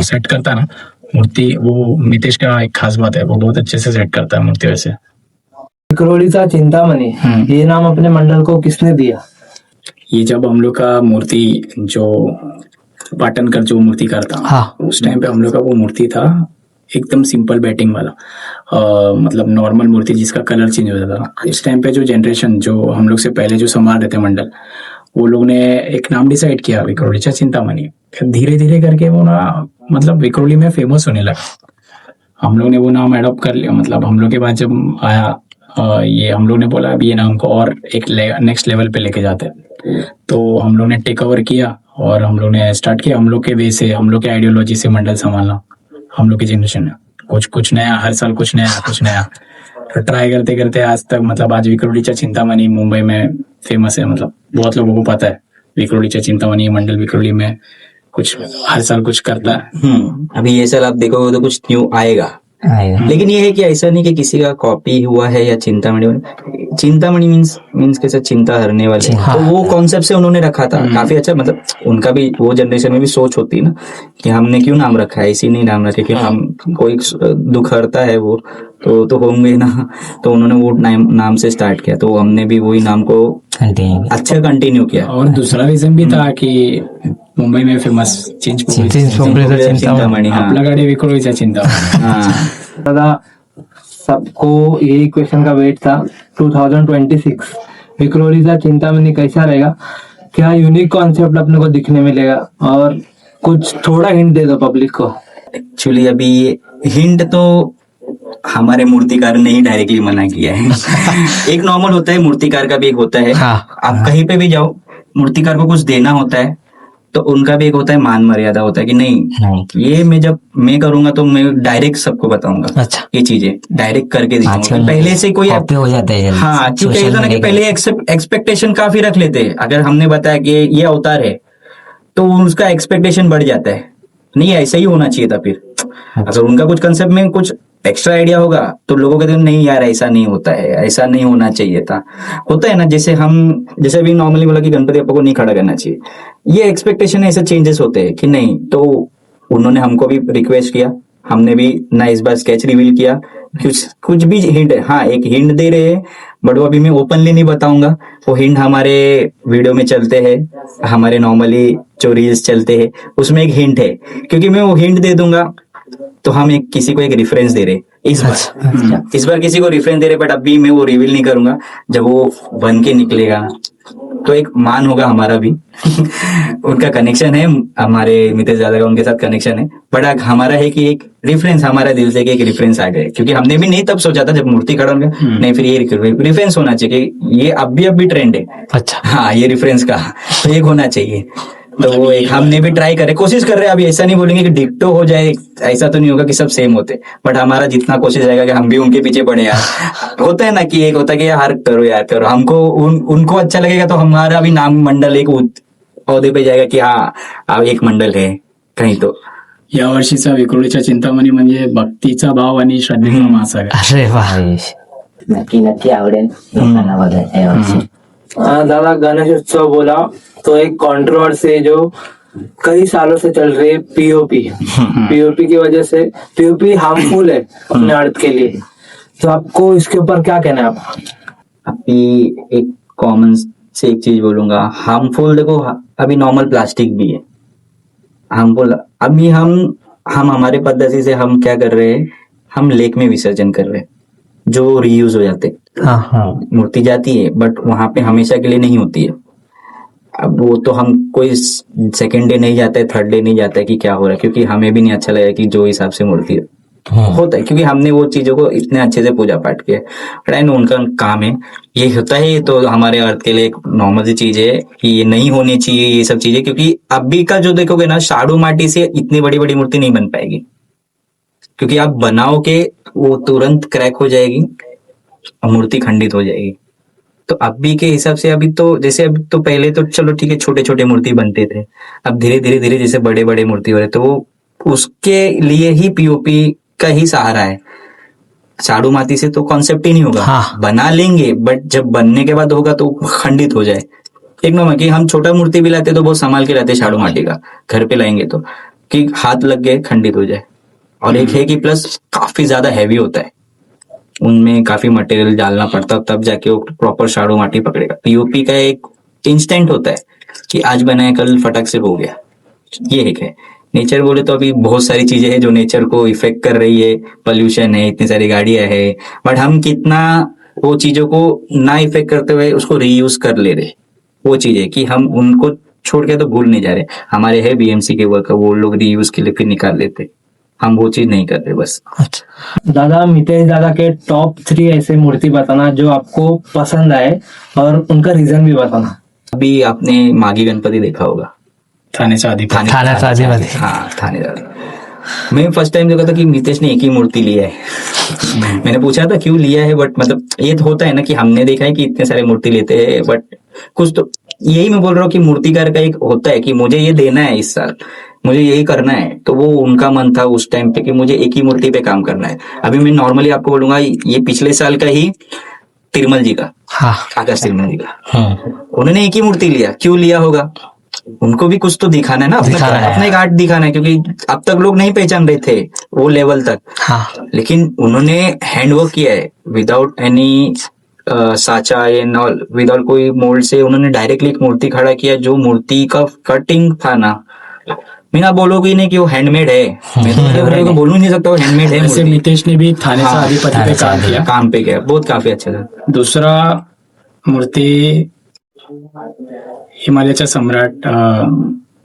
[SPEAKER 2] सेट करता है ना मूर्ति, वो मितेश का एक खास बात है, वो बहुत अच्छे से सेट करता है मूर्ति। वैसे
[SPEAKER 4] विक्रोलीचा चिंतामणि, ये नाम अपने मंडल को किसने दिया?
[SPEAKER 2] ये जब हम लोग का मूर्ति जो पाटनकर जो मूर्ति करता, उस टाइम पे हम लोग का वो मूर्ति था एकदम सिंपल बैटिंग वाला, मतलब नॉर्मल मूर्ति जिसका कलर चेंज हो जाता था। इस टाइम पे जो जनरेशन जो हम लोग से पहले जो संभाल रहे थे मंडल, वो लोग ने एक नाम डिसाइड किया, विक्रोलीचा चिंतामणि। धीरे धीरे करके वो ना, मतलब विक्रोली में फेमस होने लगा। हम लोग ने वो नाम एडॉप्ट कर लिया। मतलब हम लोग के बाद जब आया ये, हम लोग ने बोला अब ये नाम को और एक नेक्स्ट लेवल पे लेके जाते हैं, तो हम लोग ने टेक ओवर किया और हम लोग ने स्टार्ट किया हम लोग के वे से, हम लोग के आइडियोलॉजी से मंडल संभालना। हम लोग की जनरेशन में कुछ नया, हर साल कुछ नया तो ट्राई करते करते आज तक, मतलब आज विक्रोलीचा चिंतामणि मुंबई में फेमस है। मतलब बहुत लोगों को पता है विक्रोलीचा चिंतामणि मंडल विक्रोली में कुछ हर साल कुछ करता है।
[SPEAKER 5] अभी ये साल आप देखोगे तो कुछ न्यू आएगा। लेकिन ये है कि ऐसा नहीं कि किसी का कॉपी हुआ है या चिंतामणि मीन्स कैसे चिंता हरने वाले, तो वो कॉन्सेप्ट से उन्होंने रखा था। काफी अच्छा, मतलब उनका भी वो जनरेशन में भी सोच होती है ना कि हमने क्यों नाम रखा है, इसी नहीं नाम रखे कि हम कोई दुख हरता है वो तो होंगे ना, तो उन्होंने वो नाम से स्टार्ट किया, तो हमने भी वही नाम को अच्छा कंटिन्यू किया। और
[SPEAKER 2] दूसरा रीजन भी था कि मुंबई में फेमस चिंतामणि, आपल्याकडे विक्रोलीचा चिंतामणि।
[SPEAKER 4] दादा सबको यही क्वेश्चन का वेट था, 2026 विक्रोलीचा चिंतामणि कैसा रहेगा? क्या यूनिक कॉन्सेप्ट अपने को दिखने मिलेगा? और कुछ थोड़ा हिंट दे दो पब्लिक को।
[SPEAKER 5] एक्चुअली अभी हिंट तो हमारे मूर्तिकार ने ही डायरेक्टली मना किया है। एक नॉर्मल होता है, मूर्तिकार का भी एक होता है। आप कहीं पे भी जाओ, मूर्तिकार को कुछ देना होता है तो उनका भी एक होता है मान मर्यादा होता है कि नहीं, ये मैं करूंगा तो मैं डायरेक्ट सबको बताऊंगा।
[SPEAKER 1] अच्छा।
[SPEAKER 5] ये चीजें डायरेक्ट करके दिखाऊंगा।
[SPEAKER 1] आजकल
[SPEAKER 5] पहले से कोई
[SPEAKER 1] कॉपी हो जाता है जल्दी।
[SPEAKER 5] हाँ, क्योंकि
[SPEAKER 1] सोशल
[SPEAKER 5] ऐसा ना कि
[SPEAKER 1] मीडिया
[SPEAKER 5] पहले एक्सपेक्टेशन काफी रख लेते हैं। अगर हमने बताया कि ये अवतार है तो उसका एक्सपेक्टेशन बढ़ जाता है, नहीं ऐसा ही होना चाहिए था। फिर अगर उनका कुछ कंसेप्ट में कुछ एक्स्ट्रा आइडिया होगा तो लोगों कहते हैं नहीं यार ऐसा नहीं होता है, ऐसा नहीं होना चाहिए था। होता है ना, जैसे अभी नॉर्मली बोला कि गणपति बप्पा को नहीं खड़ा करना चाहिए, ये एक्सपेक्टेशन ऐसे चेंजेस होते हैं कि नहीं। तो उन्होंने हमको भी रिक्वेस्ट किया, हमने भी ना इस बार स्केच रिवील किया, कुछ भी हिंट है। हाँ, एक हिंट दे रहे हैं बट वो अभी मैं ओपनली नहीं बताऊंगा। वो हिंट हमारे वीडियो में चलते हैं, हमारे नॉर्मली जो रील्स चलते हैं उसमें एक हिंट है, क्योंकि मैं वो हिंट दे दूंगा तो हम किसी को एक रेफरेंस दे रहे इस बार किसी को रेफरेंस दे रहे, बट अभी मैं वो रिवील नहीं करूंगा। जब वो बन के निकलेगा तो एक मान होगा हमारा भी। उनका कनेक्शन है, हमारे मितेश दादा का उनके साथ कनेक्शन है, बट हमारा है कि एक रेफरेंस हमारा दिल से कि एक रेफरेंस आ गए, क्योंकि हमने भी नहीं तब सोचा था जब मूर्ति खड़ा होगा नहीं, फिर ये रेफरेंस होना चाहिए कि ये अब भी ट्रेंड है।
[SPEAKER 1] अच्छा।
[SPEAKER 5] हाँ, ये रेफरेंस का तो एक होना चाहिए। तो वो एक हमने भी ट्राई करे, कोशिश कर रहे हैं। अभी ऐसा नहीं बोलेंगे कि डिक्टो हो जाए, ऐसा तो नहीं होगा कि सब सेम होते, बट हमारा जितना कोशिश रहेगा कि हम भी उनके पीछे पड़े यार। होता है ना कि एक होता है कि यार करो, हमको उनको अच्छा लगेगा तो हमारा भी नाम मंडल एक पौधे पे जाएगा कि हाँ अब एक मंडल है कहीं। तो
[SPEAKER 2] या वर्षीचा विक्रोळीच्या चिंतामणी म्हणजे भक्तीचा भाव आणि श्रद्धेचा महासागर.
[SPEAKER 1] अरे वाह, नक्की आवडेल लोकांना बघायला यावर्षी.
[SPEAKER 4] दादा गणेश उत्सव बोला तो एक कंट्रोवर्सी है जो कई सालों से चल रही है। पीओपी की वजह से पीओपी हार्मफुल है अपने अर्थ के लिए, तो आपको इसके ऊपर क्या कहना है? आप
[SPEAKER 5] अभी एक कॉमन से एक चीज बोलूंगा, हार्मफुल देखो, अभी नॉर्मल प्लास्टिक भी है हार्मफुल। अभी हम हमारे पद्धति से हम क्या कर रहे हैं, हम लेक में विसर्जन कर रहे हैं जो रीयूज हो जाते। मूर्ति जाती है बट वहां पे हमेशा के लिए नहीं होती है। अब वो तो हम कोई सेकंड डे नहीं जाता है, थर्ड डे नहीं जाता है कि क्या हो रहा है, क्योंकि हमें भी नहीं अच्छा लगेगा कि जो हिसाब से मूर्ति होता है, क्योंकि हमने वो चीजों को इतने अच्छे से पूजा पाठ किया। बट उनका काम है, ये होता है। ये तो हमारे अर्थ के लिए एक नॉर्मल सी चीज है कि ये नहीं होनी चाहिए ये सब चीजें, क्योंकि अभी का जो देखोगे ना, शाडू माटी से इतनी बड़ी बड़ी मूर्ति नहीं बन पाएगी, क्योंकि आप बनाओगे वो तुरंत क्रैक हो जाएगी, मूर्ति खंडित हो जाएगी। तो अभी के हिसाब से अभी तो पहले तो चलो ठीक है, छोटे छोटे मूर्ति बनते थे, अब धीरे धीरे जैसे बड़े बड़े मूर्ति हो रहे, तो वो उसके लिए ही पीओपी का ही सहारा है। साड़ू माटी से तो कॉन्सेप्ट ही नहीं होगा।
[SPEAKER 1] हाँ।
[SPEAKER 5] बना लेंगे बट जब बनने के बाद होगा तो खंडित हो जाए। एक नंबर कि हम छोटा मूर्ति भी लाते तो बहुत संभाल के लाते साड़ू माटी का, घर पे लाएंगे तो कि हाथ लग गए खंडित हो जाए। और एक है कि प्लस काफी ज्यादा हैवी होता है, उनमें काफी मटेरियल डालना पड़ता, तब जाके वो प्रॉपर शाडो माटी पकड़ेगा। पीओपी का एक इंस्टेंट होता है कि आज बनाया कल फटक से हो गया, ये एक है। नेचर बोले तो अभी बहुत सारी चीजें हैं जो नेचर को इफेक्ट कर रही है, पोल्यूशन है, इतनी सारी गाड़ियां है, बट हम कितना वो चीजों को ना इफेक्ट करते हुए उसको रीयूज कर ले रहे। वो चीज है कि हम उनको छोड़ के तो भूल नहीं जा रहे। हमारे है बीएमसी के वर्कर, वो लोग रीयूज के लिए फिर निकाल लेते, हम वो चीज नहीं कर रहे बस।
[SPEAKER 4] दादा, मितेश दादा के टॉप 3 ऐसे मूर्ति बताना जो आपको पसंद आए और उनका रीजन भी बताना।
[SPEAKER 5] अभी आपने मागी गणपति देखा होगा,
[SPEAKER 2] थानेचा अधिपती.
[SPEAKER 5] हाँ थानेदार। मैं फर्स्ट टाइम देखा था कि मितेश ने एक ही मूर्ति लिया है। मैंने पूछा था क्यों लिया है, बट मतलब ये तो होता है ना कि हमने देखा है कि इतने सारे मूर्ति लेते हैं, बट कुछ तो यही मैं बोल रहा हूँ कि मूर्तिकार का एक होता है कि मुझे ये देना है इस साल, मुझे यही करना है। तो वो उनका मन था उस टाइम पे कि मुझे एक ही मूर्ति पे काम करना है। अभी मैं नॉर्मली आपको बोलूंगा, ये पिछले साल का ही तिरुमल जी का, आकाश तिरुमल जी का, उन्होंने एक ही मूर्ति लिया। क्यों लिया होगा, उनको भी कुछ तो दिखाना है ना, अपना एक आर्ट दिखाना है, क्योंकि अब तक लोग नहीं पहचान रहे थे वो लेवल तक। लेकिन उन्होंने हैंडवर्क किया है विदाउट एनी साचा एंड ऑल, विदाउट कोई मोल्ड से उन्होंने डायरेक्टली एक मूर्ति खड़ा किया। जो मूर्ति का कटिंग था ना, मैं ना बोलोगी नहीं कि वो हैंडमेड है, मैं तो बोलू नहीं सकता वो हैंडमेड है।
[SPEAKER 2] ऐसे मितेश ने भी थानेचा
[SPEAKER 5] हाँ,
[SPEAKER 2] अधिपती पे
[SPEAKER 5] काम पे किया, बहुत काफी अच्छा था।
[SPEAKER 2] दूसरा मूर्ती हिमालयाचा सम्राट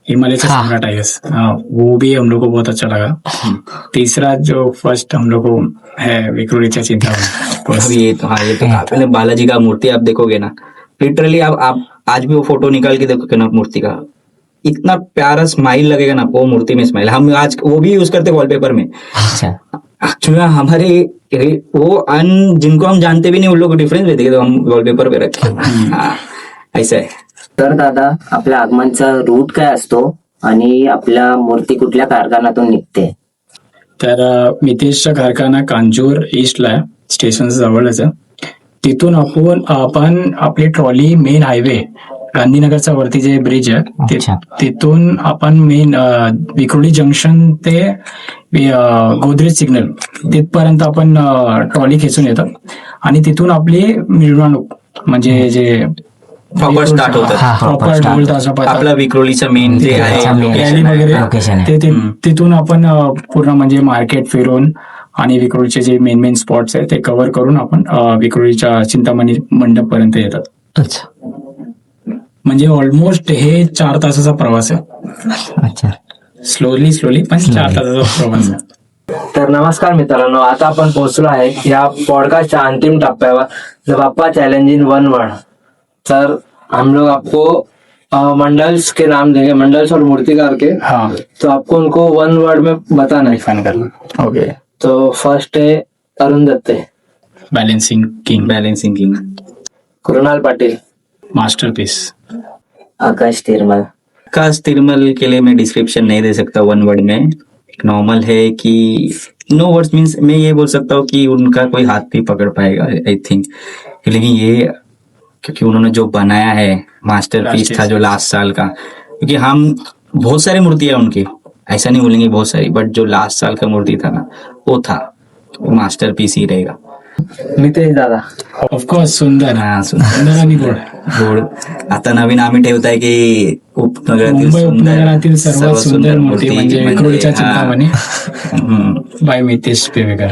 [SPEAKER 2] हिमालय का सम्राट आई गेस, हाँ वो भी हम लोग को बहुत अच्छा लगा। तीसरा जो फर्स्ट हम लोग को है विक्रोलीचा चिंतामणी।
[SPEAKER 5] अब ये तो पहले बालाजी का मूर्ति आप देखोगे ना, लिटरली आप आज भी वो फोटो निकाल के देखोगे ना मूर्ति का, इतना प्यारा स्माइल लगेगा ना वो मूर्ति में स्माइल। हम आज वो भी यूज करते वॉलपेपर में।
[SPEAKER 1] अच्छा,
[SPEAKER 5] एक्चुअली हमारे वो जिनको हम जानते भी नहीं उन लोग को डिफरेंस देते तो हम वॉलपेपर पे रखते हाँ, ऐसा आहे।
[SPEAKER 1] तर दादा आपल्या आगमनचा रूट काय असतो आणि आपल्या मूर्ती कुठल्या कारखान्यातून निघते?
[SPEAKER 2] तर मितेशचा कारखाना कांजूर ईस्टला आहे, स्टेशन जवळच आहे. तिथून आपण आपली ट्रॉली मेन हायवे गांधीनगरचा वरती जे ब्रिज आहे
[SPEAKER 1] अच्छा.
[SPEAKER 2] तिथून आपण मेन विक्रोली जंक्शन ते गोदरेज सिग्नल तिथपर्यंत आपण ट्रॉली खेचून येतात आणि तिथून आपली मिरवणूक म्हणजे जे
[SPEAKER 5] प्रॉपर स्टार्ट होतात.
[SPEAKER 2] प्रॉपर ढोल ताशा पथक
[SPEAKER 5] आपला विक्रोलीचं मेन जे आहे
[SPEAKER 2] रॅली वगैरे
[SPEAKER 1] location आहे.
[SPEAKER 2] तिथून आपण पूर्ण म्हणजे मार्केट फिरून आणि विक्रोलीचे जे मेन स्पॉट्स आहेत ते कव्हर करून आपण विक्रोलीच्या चिंतामणी मंडप पर्यंत येतात.
[SPEAKER 1] अच्छा
[SPEAKER 2] म्हणजे ऑलमोस्ट हे 4 तासाचा प्रवास आहे.
[SPEAKER 1] अच्छा,
[SPEAKER 2] स्लोली पण 4 तासाचा प्रवास आहे.
[SPEAKER 4] तर नमस्कार मित्रांनो, आता आपण पोहोचलो आहे या पॉडकास्टच्या अंतिम टप्प्यावर, जब आपका चैलेंज इन 1 वर्ड। सर हम लोग आपको मंडल्स के नाम देंगे, मंडल्स और मूर्तिकार के,
[SPEAKER 2] हाँ
[SPEAKER 4] तो आपको उनको 1 वर्ड में बताना है।
[SPEAKER 2] डिफाइन करना. ओके.
[SPEAKER 4] तो फर्स्ट है Arun Datte,
[SPEAKER 2] balancing king,
[SPEAKER 4] Krunal Patil,
[SPEAKER 2] masterpiece.
[SPEAKER 1] Akash Tirmal.
[SPEAKER 5] Akash Tirmal के लिए मैं डिस्क्रिप्शन नहीं दे सकता 1 वर्ड में। नॉर्मल है कि नो वर्ड्स मीन्स मैं ये बोल सकता हूँ कि उनका कोई हाथ भी पकड़ पाएगा आई थिंक, लेकिन ये क्योंकि उन्होंने जो बनाया है मास्टरपीस था जो लास्ट साल का, क्योंकि हम बहुत सारी मूर्तियां उनकी, ऐसा नहीं बोलेंगे बहुत सारी, बट जो लास्ट साल का मूर्ति था ना वो था, वो मास्टरपीस ही रहेगा.
[SPEAKER 4] मितेश दादा,
[SPEAKER 2] ऑफकोर्स सुंदर. सुंदर आणि गोड.
[SPEAKER 5] गोड. आता नवीन आम्ही ठेवताय की
[SPEAKER 2] मुंबई उपनगरातील सर्वात सुंदर मूर्ती म्हणजे विक्रोलीच्या चिंतामणी
[SPEAKER 5] हम्म.
[SPEAKER 2] बाय मितेश पेवेकर.